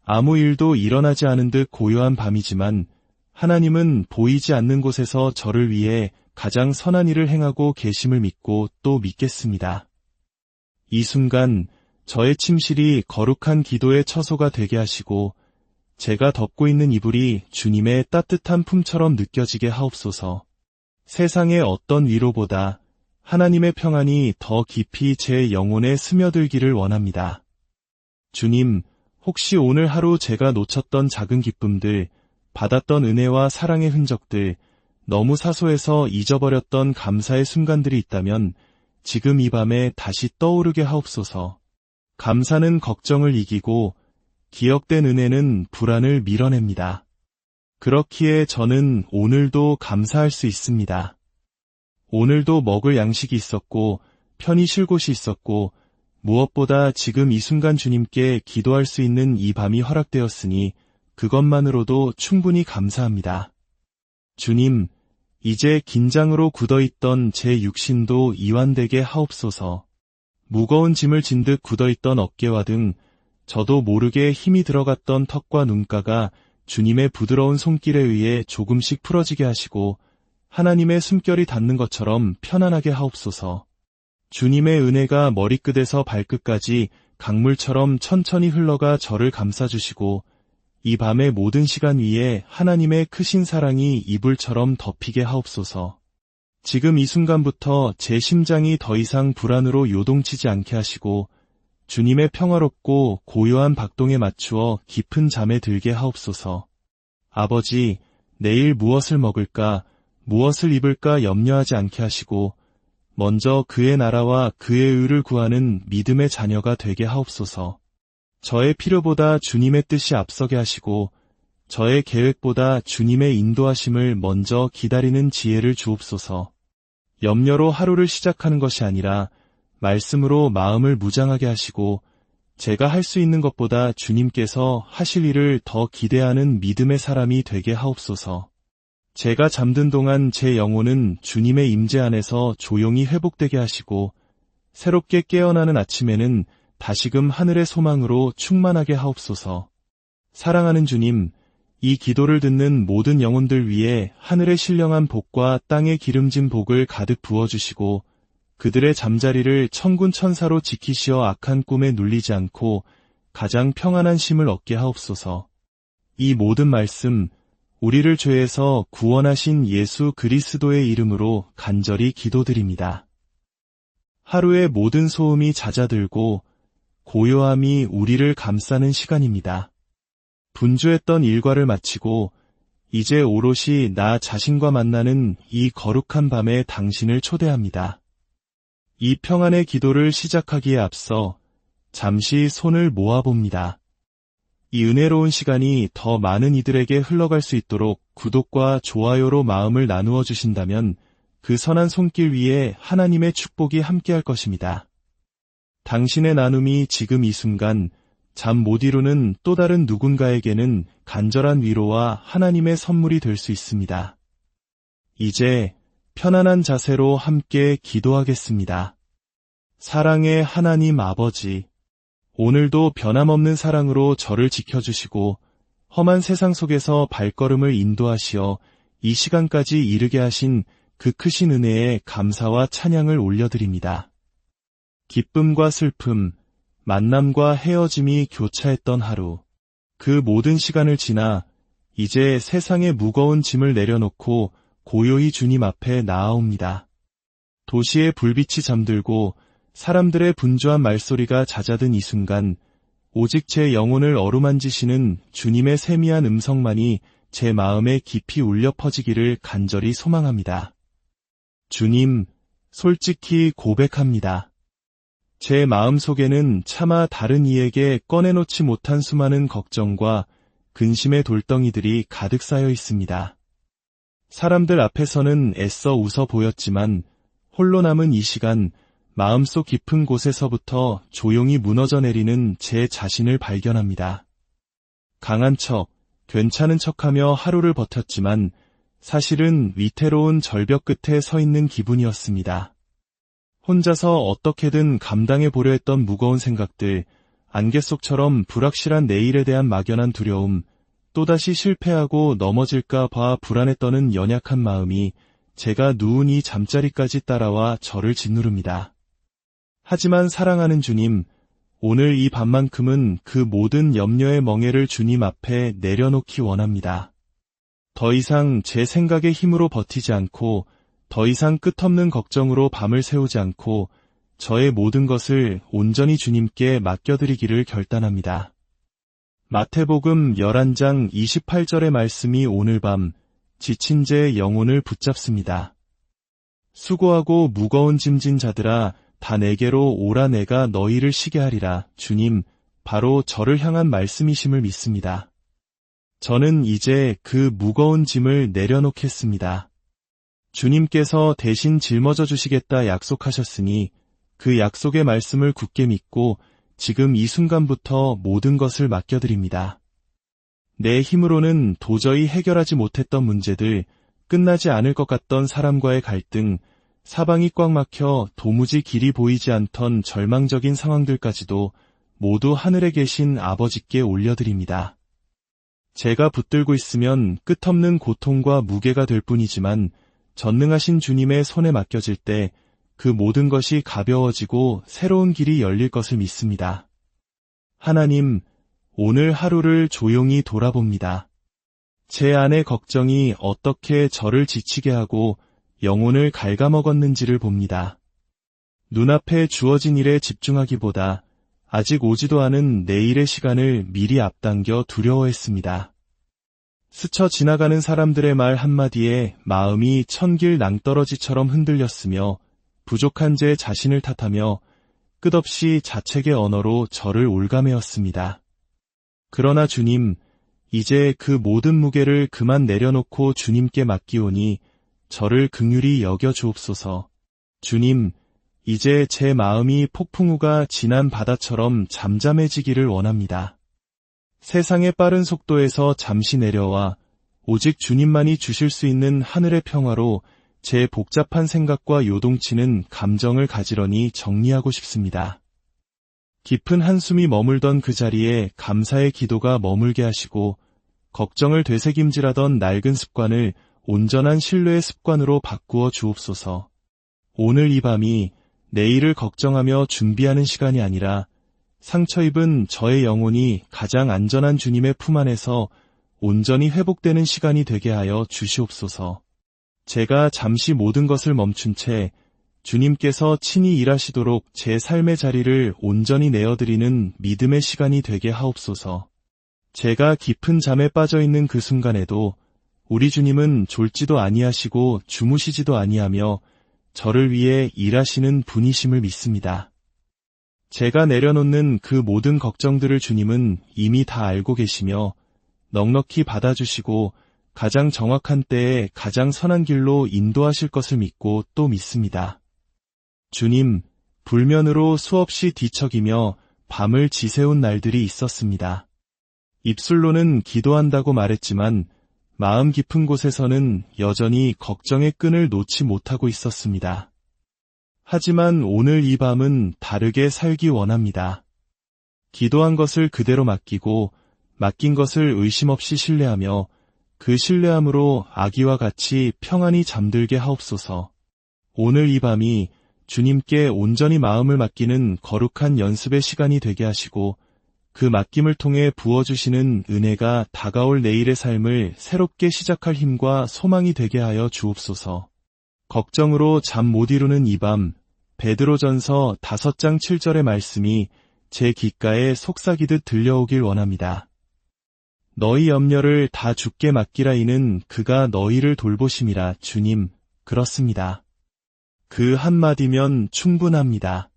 아무 일도 일어나지 않은 듯 고요한 밤이지만 하나님은 보이지 않는 곳에서 저를 위해 가장 선한 일을 행하고 계심을 믿고 또 믿겠습니다. 이 순간 저의 침실이 거룩한 기도의 처소가 되게 하시고 제가 덮고 있는 이불이 주님의 따뜻한 품처럼 느껴지게 하옵소서. 세상의 어떤 위로보다 하나님의 평안이 더 깊이 제 영혼에 스며들기를 원합니다. 주님, 혹시 오늘 하루 제가 놓쳤던 작은 기쁨들, 받았던 은혜와 사랑의 흔적들, 너무 사소해서 잊어버렸던 감사의 순간들이 있다면 지금 이 밤에 다시 떠오르게 하옵소서. 감사는 걱정을 이기고 기억된 은혜는 불안을 밀어냅니다. 그렇기에 저는 오늘도 감사할 수 있습니다. 오늘도 먹을 양식이 있었고 편히 쉴 곳이 있었고 무엇보다 지금 이 순간 주님께 기도할 수 있는 이 밤이 허락되었으니 그것만으로도 충분히 감사합니다. 주님, 이제 긴장으로 굳어있던 제 육신도 이완되게 하옵소서. 무거운 짐을 진 듯 굳어있던 어깨와 등 저도 모르게 힘이 들어갔던 턱과 눈가가 주님의 부드러운 손길에 의해 조금씩 풀어지게 하시고 하나님의 숨결이 닿는 것처럼 편안하게 하옵소서. 주님의 은혜가 머리끝에서 발끝까지 강물처럼 천천히 흘러가 저를 감싸주시고 이 밤의 모든 시간 위에 하나님의 크신 사랑이 이불처럼 덮이게 하옵소서. 지금 이 순간부터 제 심장이 더 이상 불안으로 요동치지 않게 하시고 주님의 평화롭고 고요한 박동에 맞추어 깊은 잠에 들게 하옵소서. 아버지, 내일 무엇을 먹을까, 무엇을 입을까 염려하지 않게 하시고 먼저 그의 나라와 그의 의를 구하는 믿음의 자녀가 되게 하옵소서. 저의 필요보다 주님의 뜻이 앞서게 하시고 저의 계획보다 주님의 인도하심을 먼저 기다리는 지혜를 주옵소서. 염려로 하루를 시작하는 것이 아니라 말씀으로 마음을 무장하게 하시고 제가 할 수 있는 것보다 주님께서 하실 일을 더 기대하는 믿음의 사람이 되게 하옵소서. 제가 잠든 동안 제 영혼은 주님의 임재 안에서 조용히 회복되게 하시고 새롭게 깨어나는 아침에는 다시금 하늘의 소망으로 충만하게 하옵소서. 사랑하는 주님, 이 기도를 듣는 모든 영혼들 위해 하늘의 신령한 복과 땅의 기름진 복을 가득 부어주시고 그들의 잠자리를 천군 천사로 지키시어 악한 꿈에 눌리지 않고 가장 평안한 쉼을 얻게 하옵소서. 이 모든 말씀, 우리를 죄에서 구원하신 예수 그리스도의 이름으로 간절히 기도드립니다. 하루의 모든 소음이 잦아들고 고요함이 우리를 감싸는 시간입니다. 분주했던 일과를 마치고 이제 오롯이 나 자신과 만나는 이 거룩한 밤에 당신을 초대합니다. 이 평안의 기도를 시작하기에 앞서 잠시 손을 모아봅니다. 이 은혜로운 시간이 더 많은 이들에게 흘러갈 수 있도록 구독과 좋아요로 마음을 나누어 주신다면 그 선한 손길 위에 하나님의 축복이 함께할 것입니다. 당신의 나눔이 지금 이 순간 잠 못 이루는 또 다른 누군가에게는 간절한 위로와 하나님의 선물이 될 수 있습니다. 이제 편안한 자세로 함께 기도하겠습니다. 사랑의 하나님 아버지, 오늘도 변함없는 사랑으로 저를 지켜주시고 험한 세상 속에서 발걸음을 인도하시어 이 시간까지 이르게 하신 그 크신 은혜에 감사와 찬양을 올려드립니다. 기쁨과 슬픔, 만남과 헤어짐이 교차했던 하루, 그 모든 시간을 지나 이제 세상의 무거운 짐을 내려놓고 고요히 주님 앞에 나아옵니다. 도시의 불빛이 잠들고 사람들의 분주한 말소리가 잦아든 이 순간 오직 제 영혼을 어루만지시는 주님의 세미한 음성만이 제 마음에 깊이 울려 퍼지기를 간절히 소망합니다. 주님, 솔직히 고백합니다. 제 마음속에는 차마 다른 이에게 꺼내놓지 못한 수많은 걱정과 근심의 돌덩이들이 가득 쌓여 있습니다. 사람들 앞에서는 애써 웃어 보였지만 홀로 남은 이 시간 마음속 깊은 곳에서부터 조용히 무너져 내리는 제 자신을 발견합니다. 강한 척, 괜찮은 척하며 하루를 버텼지만 사실은 위태로운 절벽 끝에 서 있는 기분이었습니다. 혼자서 어떻게든 감당해 보려 했던 무거운 생각들, 안개 속처럼 불확실한 내일에 대한 막연한 두려움, 또다시 실패하고 넘어질까 봐 불안에 떠는 연약한 마음이 제가 누운 이 잠자리까지 따라와 저를 짓누릅니다. 하지만 사랑하는 주님, 오늘 이 밤만큼은 그 모든 염려의 멍에를 주님 앞에 내려놓기 원합니다. 더 이상 제 생각의 힘으로 버티지 않고 더 이상 끝없는 걱정으로 밤을 새우지 않고 저의 모든 것을 온전히 주님께 맡겨드리기를 결단합니다. 마태복음 11장 28절의 말씀이 오늘 밤 지친 제 영혼을 붙잡습니다. 수고하고 무거운 짐진 자들아 다 내게로 오라 내가 너희를 쉬게 하리라. 주님, 바로 저를 향한 말씀이심을 믿습니다. 저는 이제 그 무거운 짐을 내려놓겠습니다. 주님께서 대신 짊어져 주시겠다 약속하셨으니 그 약속의 말씀을 굳게 믿고 지금 이 순간부터 모든 것을 맡겨드립니다. 내 힘으로는 도저히 해결하지 못했던 문제들, 끝나지 않을 것 같던 사람과의 갈등, 사방이 꽉 막혀 도무지 길이 보이지 않던 절망적인 상황들까지도 모두 하늘에 계신 아버지께 올려드립니다. 제가 붙들고 있으면 끝없는 고통과 무게가 될 뿐이지만 전능하신 주님의 손에 맡겨질 때 그 모든 것이 가벼워지고 새로운 길이 열릴 것을 믿습니다. 하나님, 오늘 하루를 조용히 돌아봅니다. 제 안의 걱정이 어떻게 저를 지치게 하고 영혼을 갉아먹었는지를 봅니다. 눈앞에 주어진 일에 집중하기보다 아직 오지도 않은 내일의 시간을 미리 앞당겨 두려워했습니다. 스쳐 지나가는 사람들의 말 한마디에 마음이 천길 낭떠러지처럼 흔들렸으며 부족한 제 자신을 탓하며 끝없이 자책의 언어로 저를 올가매었습니다. 그러나 주님, 이제 그 모든 무게를 그만 내려놓고 주님께 맡기오니 저를 긍휼히 여겨 주옵소서. 주님, 이제 제 마음이 폭풍우가 지난 바다처럼 잠잠해지기를 원합니다. 세상의 빠른 속도에서 잠시 내려와 오직 주님만이 주실 수 있는 하늘의 평화로 제 복잡한 생각과 요동치는 감정을 가지런히 정리하고 싶습니다. 깊은 한숨이 머물던 그 자리에 감사의 기도가 머물게 하시고 걱정을 되새김질하던 낡은 습관을 온전한 신뢰의 습관으로 바꾸어 주옵소서. 오늘 이 밤이 내일을 걱정하며 준비하는 시간이 아니라 상처 입은 저의 영혼이 가장 안전한 주님의 품 안에서 온전히 회복되는 시간이 되게 하여 주시옵소서. 제가 잠시 모든 것을 멈춘 채 주님께서 친히 일하시도록 제 삶의 자리를 온전히 내어드리는 믿음의 시간이 되게 하옵소서. 제가 깊은 잠에 빠져 있는 그 순간에도 우리 주님은 졸지도 아니하시고 주무시지도 아니하며 저를 위해 일하시는 분이심을 믿습니다. 제가 내려놓는 그 모든 걱정들을 주님은 이미 다 알고 계시며 넉넉히 받아주시고 가장 정확한 때에 가장 선한 길로 인도하실 것을 믿고 또 믿습니다. 주님, 불면으로 수없이 뒤척이며 밤을 지새운 날들이 있었습니다. 입술로는 기도한다고 말했지만 마음 깊은 곳에서는 여전히 걱정의 끈을 놓지 못하고 있었습니다. 하지만 오늘 이 밤은 다르게 살기 원합니다. 기도한 것을 그대로 맡기고 맡긴 것을 의심 없이 신뢰하며 그 신뢰함으로 아기와 같이 평안히 잠들게 하옵소서. 오늘 이 밤이 주님께 온전히 마음을 맡기는 거룩한 연습의 시간이 되게 하시고 그 맡김을 통해 부어주시는 은혜가 다가올 내일의 삶을 새롭게 시작할 힘과 소망이 되게 하여 주옵소서. 걱정으로 잠 못 이루는 이 밤, 베드로전서 5장 7절의 말씀이 제 귓가에 속삭이듯 들려오길 원합니다. 너희 염려를 다 주께 맡기라 이는 그가 너희를 돌보심이라. 주님, 그렇습니다. 그 한마디면 충분합니다.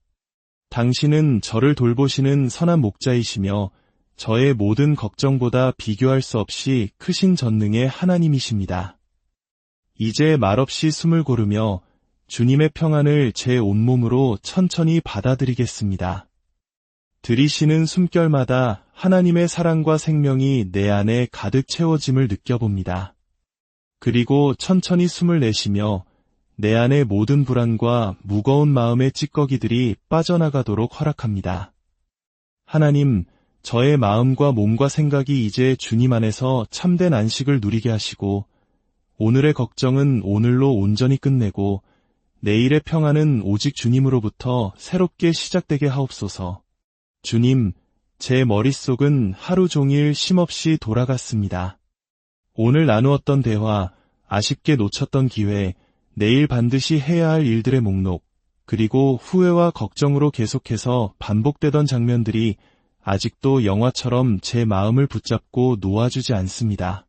당신은 저를 돌보시는 선한 목자이시며 저의 모든 걱정보다 비교할 수 없이 크신 전능의 하나님이십니다. 이제 말없이 숨을 고르며 주님의 평안을 제 온몸으로 천천히 받아들이겠습니다. 들이쉬는 숨결마다 하나님의 사랑과 생명이 내 안에 가득 채워짐을 느껴봅니다. 그리고 천천히 숨을 내쉬며 내 안의 모든 불안과 무거운 마음의 찌꺼기들이 빠져나가도록 허락합니다. 하나님, 저의 마음과 몸과 생각이 이제 주님 안에서 참된 안식을 누리게 하시고 오늘의 걱정은 오늘로 온전히 끝내고 내일의 평안은 오직 주님으로부터 새롭게 시작되게 하옵소서. 주님, 제 머릿속은 하루 종일 쉼없이 돌아갔습니다. 오늘 나누었던 대화, 아쉽게 놓쳤던 기회, 내일 반드시 해야 할 일들의 목록, 그리고 후회와 걱정으로 계속해서 반복되던 장면들이 아직도 영화처럼 제 마음을 붙잡고 놓아주지 않습니다.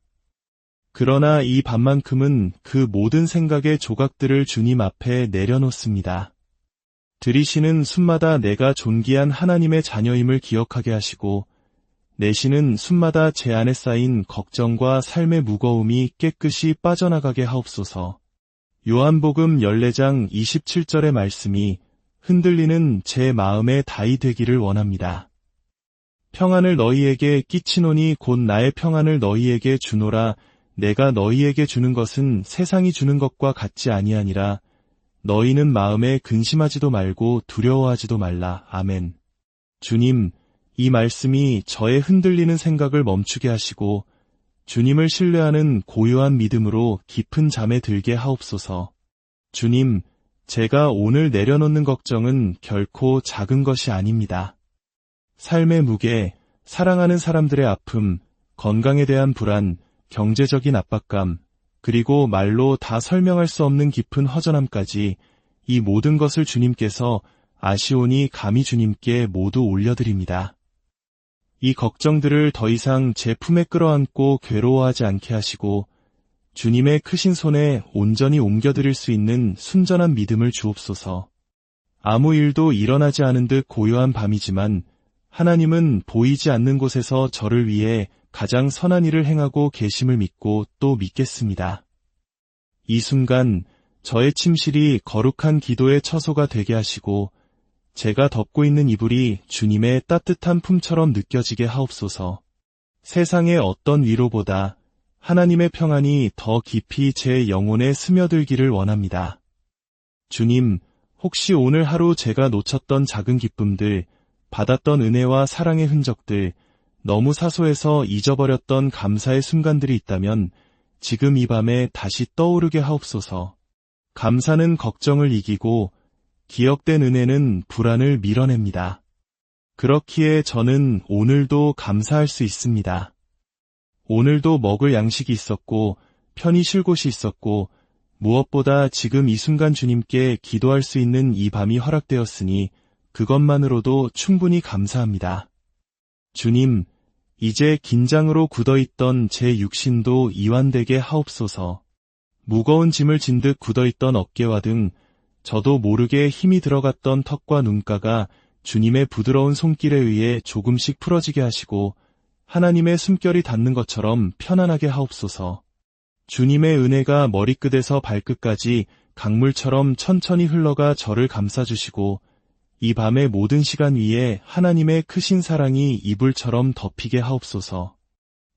그러나 이 밤만큼은 그 모든 생각의 조각들을 주님 앞에 내려놓습니다. 들이쉬는 숨마다 내가 존귀한 하나님의 자녀임을 기억하게 하시고 내쉬는 숨마다 제 안에 쌓인 걱정과 삶의 무거움이 깨끗이 빠져나가게 하옵소서. 요한복음 14장 27절의 말씀이 흔들리는 제 마음의 다이 되기를 원합니다. 평안을 너희에게 끼치노니 곧 나의 평안을 너희에게 주노라. 내가 너희에게 주는 것은 세상이 주는 것과 같지 아니하니라. 너희는 마음에 근심하지도 말고 두려워하지도 말라. 아멘. 주님, 이 말씀이 저의 흔들리는 생각을 멈추게 하시고 주님을 신뢰하는 고요한 믿음으로 깊은 잠에 들게 하옵소서. 주님, 제가 오늘 내려놓는 걱정은 결코 작은 것이 아닙니다. 삶의 무게, 사랑하는 사람들의 아픔, 건강에 대한 불안, 경제적인 압박감, 그리고 말로 다 설명할 수 없는 깊은 허전함까지 이 모든 것을 주님께서 아시오니 감히 주님께 모두 올려드립니다. 이 걱정들을 더 이상 제 품에 끌어안고 괴로워하지 않게 하시고 주님의 크신 손에 온전히 옮겨드릴 수 있는 순전한 믿음을 주옵소서. 아무 일도 일어나지 않은 듯 고요한 밤이지만 하나님은 보이지 않는 곳에서 저를 위해 가장 선한 일을 행하고 계심을 믿고 또 믿겠습니다. 이 순간 저의 침실이 거룩한 기도의 처소가 되게 하시고 제가 덮고 있는 이불이 주님의 따뜻한 품처럼 느껴지게 하옵소서. 세상의 어떤 위로보다 하나님의 평안이 더 깊이 제 영혼에 스며들기를 원합니다. 주님, 혹시 오늘 하루 제가 놓쳤던 작은 기쁨들, 받았던 은혜와 사랑의 흔적들, 너무 사소해서 잊어버렸던 감사의 순간들이 있다면 지금 이 밤에 다시 떠오르게 하옵소서. 감사는 걱정을 이기고 기억된 은혜는 불안을 밀어냅니다. 그렇기에 저는 오늘도 감사할 수 있습니다. 오늘도 먹을 양식이 있었고 편히 쉴 곳이 있었고 무엇보다 지금 이 순간 주님께 기도할 수 있는 이 밤이 허락되었으니 그것만으로도 충분히 감사합니다. 주님, 이제 긴장으로 굳어있던 제 육신도 이완되게 하옵소서. 무거운 짐을 진 듯 굳어있던 어깨와 등 저도 모르게 힘이 들어갔던 턱과 눈가가 주님의 부드러운 손길에 의해 조금씩 풀어지게 하시고 하나님의 숨결이 닿는 것처럼 편안하게 하옵소서. 주님의 은혜가 머리끝에서 발끝까지 강물처럼 천천히 흘러가 저를 감싸주시고 이 밤의 모든 시간 위에 하나님의 크신 사랑이 이불처럼 덮이게 하옵소서.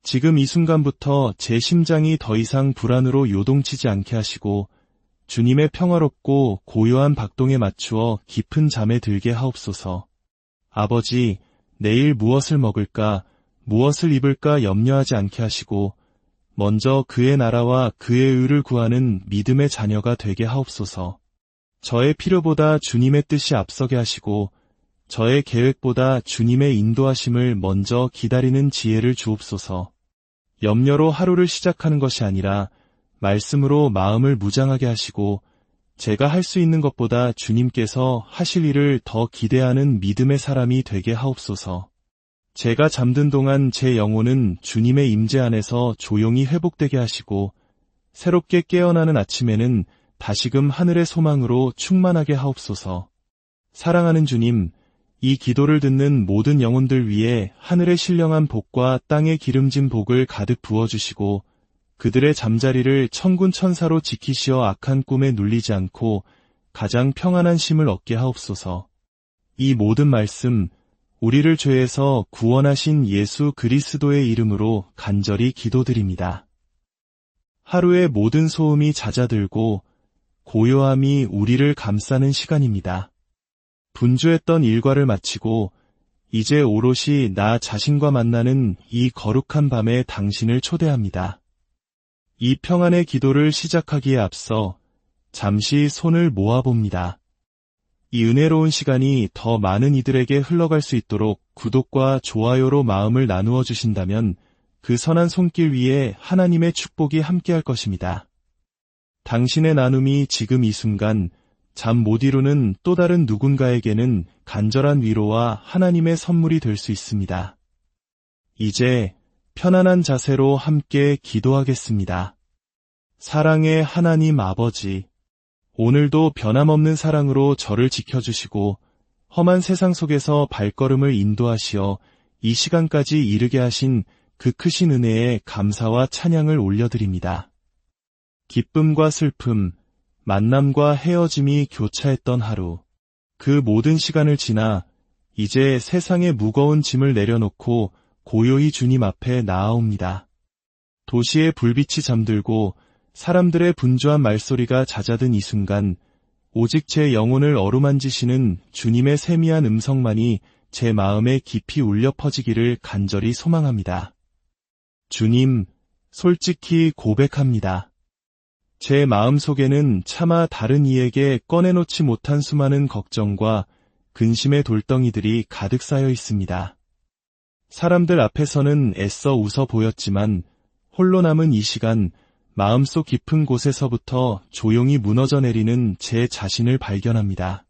지금 이 순간부터 제 심장이 더 이상 불안으로 요동치지 않게 하시고 주님의 평화롭고 고요한 박동에 맞추어 깊은 잠에 들게 하옵소서. 아버지, 내일 무엇을 먹을까, 무엇을 입을까 염려하지 않게 하시고 먼저 그의 나라와 그의 의를 구하는 믿음의 자녀가 되게 하옵소서. 저의 필요보다 주님의 뜻이 앞서게 하시고 저의 계획보다 주님의 인도하심을 먼저 기다리는 지혜를 주옵소서. 염려로 하루를 시작하는 것이 아니라 말씀으로 마음을 무장하게 하시고 제가 할 수 있는 것보다 주님께서 하실 일을 더 기대하는 믿음의 사람이 되게 하옵소서. 제가 잠든 동안 제 영혼은 주님의 임재 안에서 조용히 회복되게 하시고 새롭게 깨어나는 아침에는 다시금 하늘의 소망으로 충만하게 하옵소서. 사랑하는 주님, 이 기도를 듣는 모든 영혼들 위해 하늘의 신령한 복과 땅의 기름진 복을 가득 부어주시고 그들의 잠자리를 천군 천사로 지키시어 악한 꿈에 눌리지 않고 가장 평안한 쉼을 얻게 하옵소서. 이 모든 말씀 우리를 죄에서 구원하신 예수 그리스도의 이름으로 간절히 기도드립니다. 하루의 모든 소음이 잦아들고 고요함이 우리를 감싸는 시간입니다. 분주했던 일과를 마치고 이제 오롯이 나 자신과 만나는 이 거룩한 밤에 당신을 초대합니다. 이 평안의 기도를 시작하기에 앞서 잠시 손을 모아봅니다. 이 은혜로운 시간이 더 많은 이들에게 흘러갈 수 있도록 구독과 좋아요로 마음을 나누어 주신다면 그 선한 손길 위에 하나님의 축복이 함께할 것입니다. 당신의 나눔이 지금 이 순간 잠 못 이루는 또 다른 누군가에게는 간절한 위로와 하나님의 선물이 될 수 있습니다. 이제 편안한 자세로 함께 기도하겠습니다. 사랑의 하나님 아버지, 오늘도 변함없는 사랑으로 저를 지켜주시고 험한 세상 속에서 발걸음을 인도하시어 이 시간까지 이르게 하신 그 크신 은혜에 감사와 찬양을 올려드립니다. 기쁨과 슬픔, 만남과 헤어짐이 교차했던 하루, 그 모든 시간을 지나 이제 세상의 무거운 짐을 내려놓고 고요히 주님 앞에 나아옵니다. 도시의 불빛이 잠들고 사람들의 분주한 말소리가 잦아든 이 순간 오직 제 영혼을 어루만지시는 주님의 세미한 음성만이 제 마음에 깊이 울려 퍼지기를 간절히 소망합니다. 주님, 솔직히 고백합니다. 제 마음속에는 차마 다른 이에게 꺼내놓지 못한 수많은 걱정과 근심의 돌덩이들이 가득 쌓여 있습니다. 사람들 앞에서는 애써 웃어 보였지만 홀로 남은 이 시간 마음속 깊은 곳에서부터 조용히 무너져 내리는 제 자신을 발견합니다.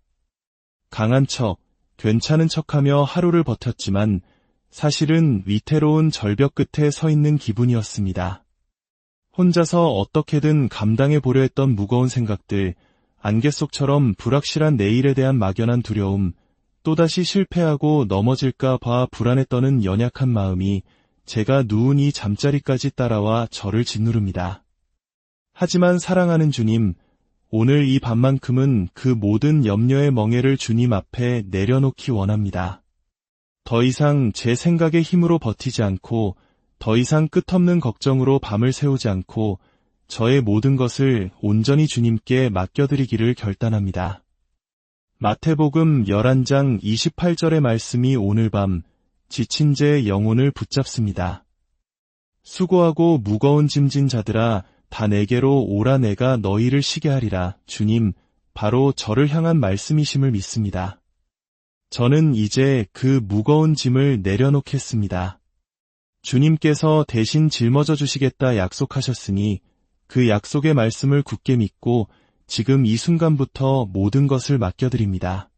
강한 척, 괜찮은 척하며 하루를 버텼지만 사실은 위태로운 절벽 끝에 서 있는 기분이었습니다. 혼자서 어떻게든 감당해 보려 했던 무거운 생각들, 안개 속처럼 불확실한 내일에 대한 막연한 두려움, 또다시 실패하고 넘어질까 봐 불안에 떠는 연약한 마음이 제가 누운 이 잠자리까지 따라와 저를 짓누릅니다. 하지만 사랑하는 주님, 오늘 이 밤만큼은 그 모든 염려의 멍에를 주님 앞에 내려놓기 원합니다. 더 이상 제 생각의 힘으로 버티지 않고, 더 이상 끝없는 걱정으로 밤을 새우지 않고, 저의 모든 것을 온전히 주님께 맡겨드리기를 결단합니다. 마태복음 11장 28절의 말씀이 오늘 밤 지친 제 영혼을 붙잡습니다. 수고하고 무거운 짐진 자들아 다 내게로 오라 내가 너희를 쉬게 하리라. 주님, 바로 저를 향한 말씀이심을 믿습니다. 저는 이제 그 무거운 짐을 내려놓겠습니다. 주님께서 대신 짊어져 주시겠다 약속하셨으니 그 약속의 말씀을 굳게 믿고 지금 이 순간부터 모든 것을 맡겨드립니다.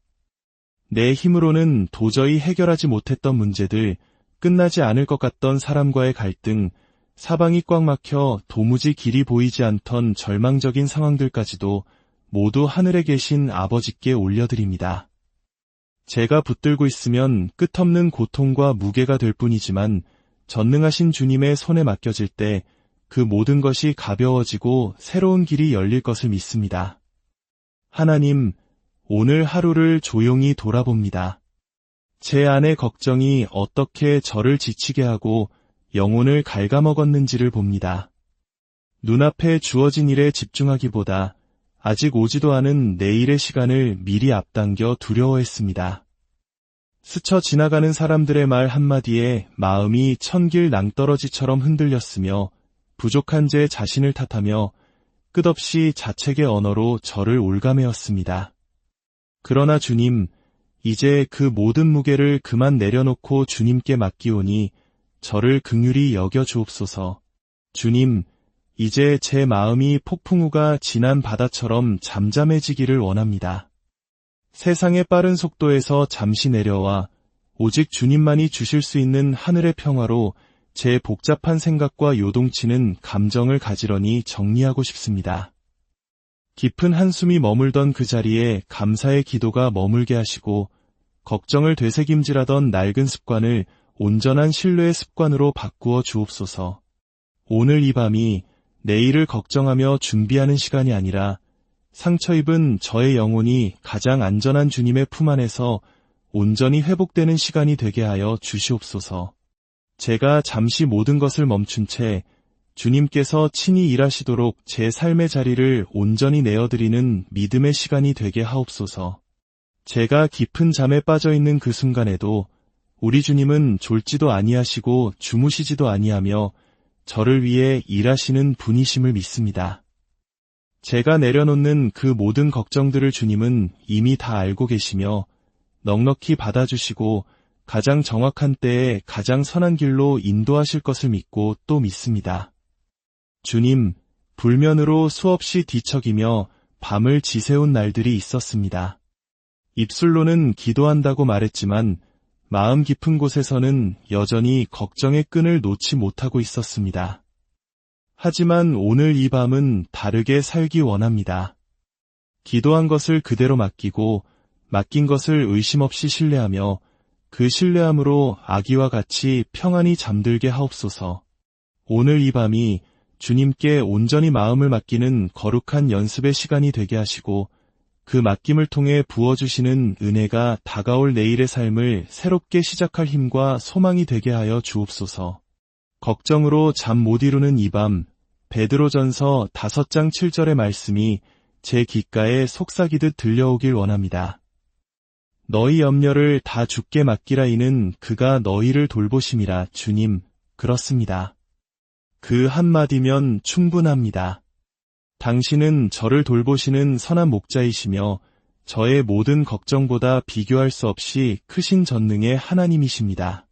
내 힘으로는 도저히 해결하지 못했던 문제들, 끝나지 않을 것 같던 사람과의 갈등, 사방이 꽉 막혀 도무지 길이 보이지 않던 절망적인 상황들까지도 모두 하늘에 계신 아버지께 올려드립니다. 제가 붙들고 있으면 끝없는 고통과 무게가 될 뿐이지만 전능하신 주님의 손에 맡겨질 때 그 모든 것이 가벼워지고 새로운 길이 열릴 것을 믿습니다. 하나님, 오늘 하루를 조용히 돌아봅니다. 제 안의 걱정이 어떻게 저를 지치게 하고 영혼을 갉아먹었는지를 봅니다. 눈앞에 주어진 일에 집중하기보다 아직 오지도 않은 내일의 시간을 미리 앞당겨 두려워했습니다. 스쳐 지나가는 사람들의 말 한마디에 마음이 천길 낭떠러지처럼 흔들렸으며 부족한 제 자신을 탓하며 끝없이 자책의 언어로 저를 올가매었습니다. 그러나 주님, 이제 그 모든 무게를 그만 내려놓고 주님께 맡기오니 저를 긍휼히 여겨 주옵소서. 주님, 이제 제 마음이 폭풍우가 진한 바다처럼 잠잠해지기를 원합니다. 세상의 빠른 속도에서 잠시 내려와 오직 주님만이 주실 수 있는 하늘의 평화로 제 복잡한 생각과 요동치는 감정을 가지런히 정리하고 싶습니다. 깊은 한숨이 머물던 그 자리에 감사의 기도가 머물게 하시고 걱정을 되새김질하던 낡은 습관을 온전한 신뢰의 습관으로 바꾸어 주옵소서. 오늘 이 밤이 내일을 걱정하며 준비하는 시간이 아니라 상처 입은 저의 영혼이 가장 안전한 주님의 품 안에서 온전히 회복되는 시간이 되게 하여 주시옵소서. 제가 잠시 모든 것을 멈춘 채 주님께서 친히 일하시도록 제 삶의 자리를 온전히 내어드리는 믿음의 시간이 되게 하옵소서. 제가 깊은 잠에 빠져있는 그 순간에도 우리 주님은 졸지도 아니하시고 주무시지도 아니하며 저를 위해 일하시는 분이심을 믿습니다. 제가 내려놓는 그 모든 걱정들을 주님은 이미 다 알고 계시며 넉넉히 받아주시고 가장 정확한 때에 가장 선한 길로 인도하실 것을 믿고 또 믿습니다. 주님, 불면으로 수없이 뒤척이며 밤을 지새운 날들이 있었습니다. 입술로는 기도한다고 말했지만 마음 깊은 곳에서는 여전히 걱정의 끈을 놓지 못하고 있었습니다. 하지만 오늘 이 밤은 다르게 살기 원합니다. 기도한 것을 그대로 맡기고 맡긴 것을 의심 없이 신뢰하며 그 신뢰함으로 아기와 같이 평안히 잠들게 하옵소서. 오늘 이 밤이 주님께 온전히 마음을 맡기는 거룩한 연습의 시간이 되게 하시고 그 맡김을 통해 부어주시는 은혜가 다가올 내일의 삶을 새롭게 시작할 힘과 소망이 되게 하여 주옵소서. 걱정으로 잠 못 이루는 이 밤, 베드로전서 5장 7절의 말씀이 제 귓가에 속삭이듯 들려오길 원합니다. 너희 염려를 다 주께 맡기라 이는 그가 너희를 돌보심이라. 주님, 그렇습니다. 그 한마디면 충분합니다. 당신은 저를 돌보시는 선한 목자이시며 저의 모든 걱정보다 비교할 수 없이 크신 전능의 하나님이십니다.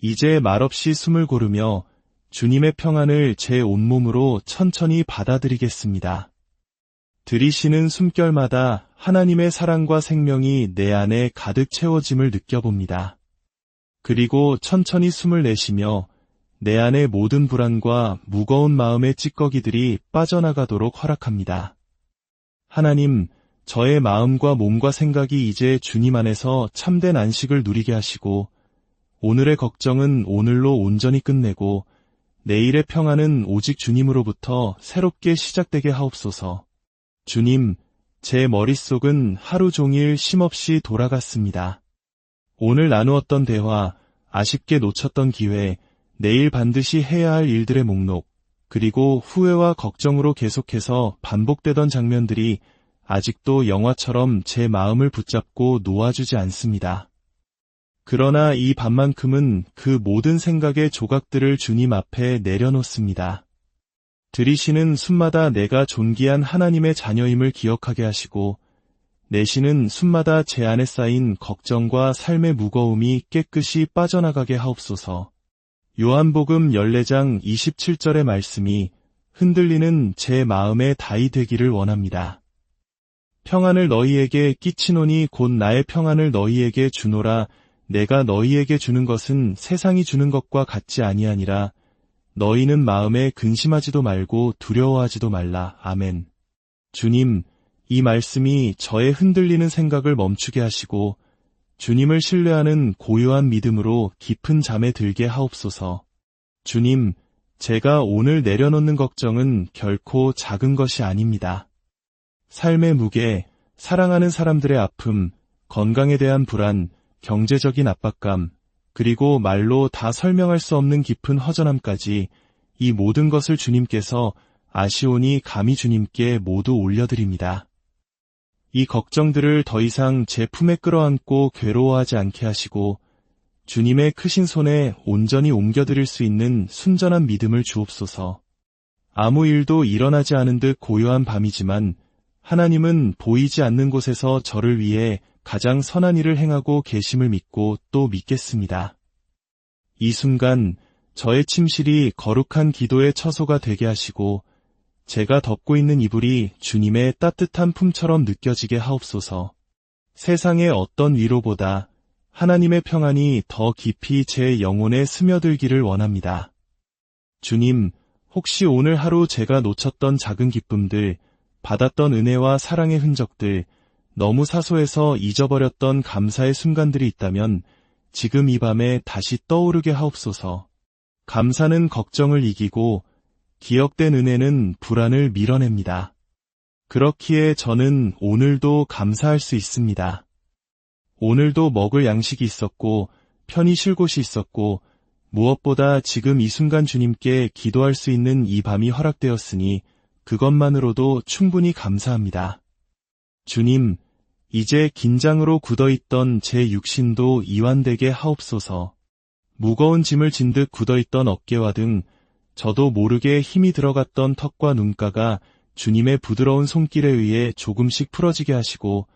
이제 말없이 숨을 고르며 주님의 평안을 제 온몸으로 천천히 받아들이겠습니다. 들이쉬는 숨결마다 하나님의 사랑과 생명이 내 안에 가득 채워짐을 느껴봅니다. 그리고 천천히 숨을 내쉬며 내 안의 모든 불안과 무거운 마음의 찌꺼기들이 빠져나가도록 허락합니다. 하나님, 저의 마음과 몸과 생각이 이제 주님 안에서 참된 안식을 누리게 하시고 오늘의 걱정은 오늘로 온전히 끝내고 내일의 평안은 오직 주님으로부터 새롭게 시작되게 하옵소서. 주님, 제 머릿속은 하루 종일 쉼없이 돌아갔습니다. 오늘 나누었던 대화, 아쉽게 놓쳤던 기회, 내일 반드시 해야 할 일들의 목록, 그리고 후회와 걱정으로 계속해서 반복되던 장면들이 아직도 영화처럼 제 마음을 붙잡고 놓아주지 않습니다. 그러나 이 밤만큼은 그 모든 생각의 조각들을 주님 앞에 내려놓습니다. 들이쉬는 숨마다 내가 존귀한 하나님의 자녀임을 기억하게 하시고, 내쉬는 숨마다 제 안에 쌓인 걱정과 삶의 무거움이 깨끗이 빠져나가게 하옵소서. 요한복음 14장 27절의 말씀이 흔들리는 제 마음의 다이 되기를 원합니다. 평안을 너희에게 끼치노니 곧 나의 평안을 너희에게 주노라. 내가 너희에게 주는 것은 세상이 주는 것과 같지 아니하니라. 너희는 마음에 근심하지도 말고 두려워하지도 말라. 아멘. 주님, 이 말씀이 저의 흔들리는 생각을 멈추게 하시고 주님을 신뢰하는 고요한 믿음으로 깊은 잠에 들게 하옵소서. 주님, 제가 오늘 내려놓는 걱정은 결코 작은 것이 아닙니다. 삶의 무게, 사랑하는 사람들의 아픔, 건강에 대한 불안, 경제적인 압박감, 그리고 말로 다 설명할 수 없는 깊은 허전함까지 이 모든 것을 주님께서 아시오니 감히 주님께 모두 올려드립니다. 이 걱정들을 더 이상 제 품에 끌어안고 괴로워하지 않게 하시고 주님의 크신 손에 온전히 옮겨드릴 수 있는 순전한 믿음을 주옵소서. 아무 일도 일어나지 않은 듯 고요한 밤이지만 하나님은 보이지 않는 곳에서 저를 위해 가장 선한 일을 행하고 계심을 믿고 또 믿겠습니다. 이 순간 저의 침실이 거룩한 기도의 처소가 되게 하시고 제가 덮고 있는 이불이 주님의 따뜻한 품처럼 느껴지게 하옵소서. 세상의 어떤 위로보다 하나님의 평안이 더 깊이 제 영혼에 스며들기를 원합니다. 주님, 혹시 오늘 하루 제가 놓쳤던 작은 기쁨들, 받았던 은혜와 사랑의 흔적들, 너무 사소해서 잊어버렸던 감사의 순간들이 있다면 지금 이 밤에 다시 떠오르게 하옵소서. 감사는 걱정을 이기고 기억된 은혜는 불안을 밀어냅니다. 그렇기에 저는 오늘도 감사할 수 있습니다. 오늘도 먹을 양식이 있었고 편히 쉴 곳이 있었고 무엇보다 지금 이 순간 주님께 기도할 수 있는 이 밤이 허락되었으니 그것만으로도 충분히 감사합니다. 주님, 이제 긴장으로 굳어있던 제 육신도 이완되게 하옵소서. 무거운 짐을 진 듯 굳어있던 어깨와 등 저도 모르게 힘이 들어갔던 턱과 눈가가 주님의 부드러운 손길에 의해 조금씩 풀어지게 하시고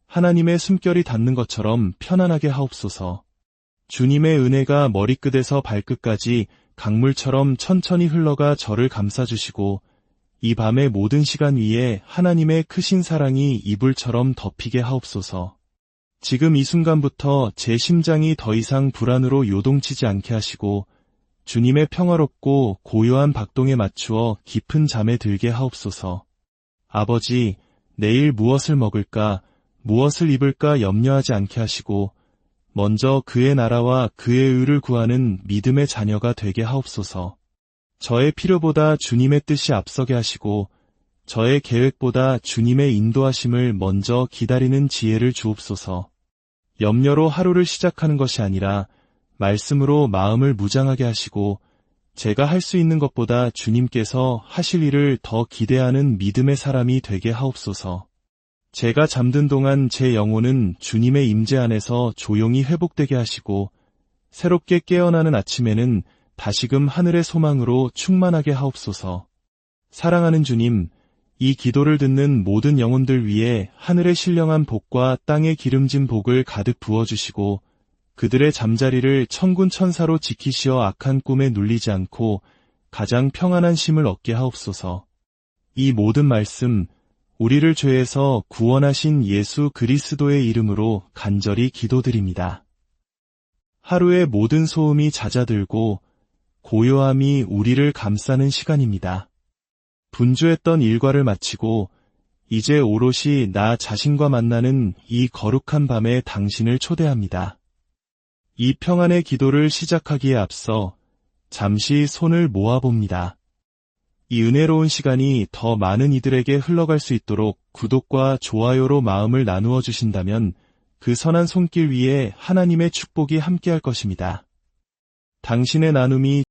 하나님의 숨결이 닿는 것처럼 편안하게 하옵소서. 주님의 은혜가 머리끝에서 발끝까지 강물처럼 천천히 흘러가 저를 감싸주시고 이 밤의 모든 시간 위에 하나님의 크신 사랑이 이불처럼 덮이게 하옵소서. 지금 이 순간부터 제 심장이 더 이상 불안으로 요동치지 않게 하시고 주님의 평화롭고 고요한 박동에 맞추어 깊은 잠에 들게 하옵소서. 아버지, 내일 무엇을 먹을까, 무엇을 입을까 염려하지 않게 하시고 먼저 그의 나라와 그의 의를 구하는 믿음의 자녀가 되게 하옵소서. 저의 필요보다 주님의 뜻이 앞서게 하시고 저의 계획보다 주님의 인도하심을 먼저 기다리는 지혜를 주옵소서. 염려로 하루를 시작하는 것이 아니라 말씀으로 마음을 무장하게 하시고 제가 할 수 있는 것보다 주님께서 하실 일을 더 기대하는 믿음의 사람이 되게 하옵소서. 제가 잠든 동안 제 영혼은 주님의 임재 안에서 조용히 회복되게 하시고 새롭게 깨어나는 아침에는 다시금 하늘의 소망으로 충만하게 하옵소서. 사랑하는 주님, 이 기도를 듣는 모든 영혼들 위해 하늘의 신령한 복과 땅의 기름진 복을 가득 부어주시고 그들의 잠자리를 천군 천사로 지키시어 악한 꿈에 눌리지 않고 가장 평안한 쉼을 얻게 하옵소서. 이 모든 말씀, 우리를 죄에서 구원하신 예수 그리스도의 이름으로 간절히 기도드립니다. 하루의 모든 소음이 잦아들고 고요함이 우리를 감싸는 시간입니다. 분주했던 일과를 마치고 이제 오롯이 나 자신과 만나는 이 거룩한 밤에 당신을 초대합니다. 이 평안의 기도를 시작하기에 앞서 잠시 손을 모아봅니다. 이 은혜로운 시간이 더 많은 이들에게 흘러갈 수 있도록 구독과 좋아요로 마음을 나누어 주신다면 그 선한 손길 위에 하나님의 축복이 함께할 것입니다. 당신의 나눔이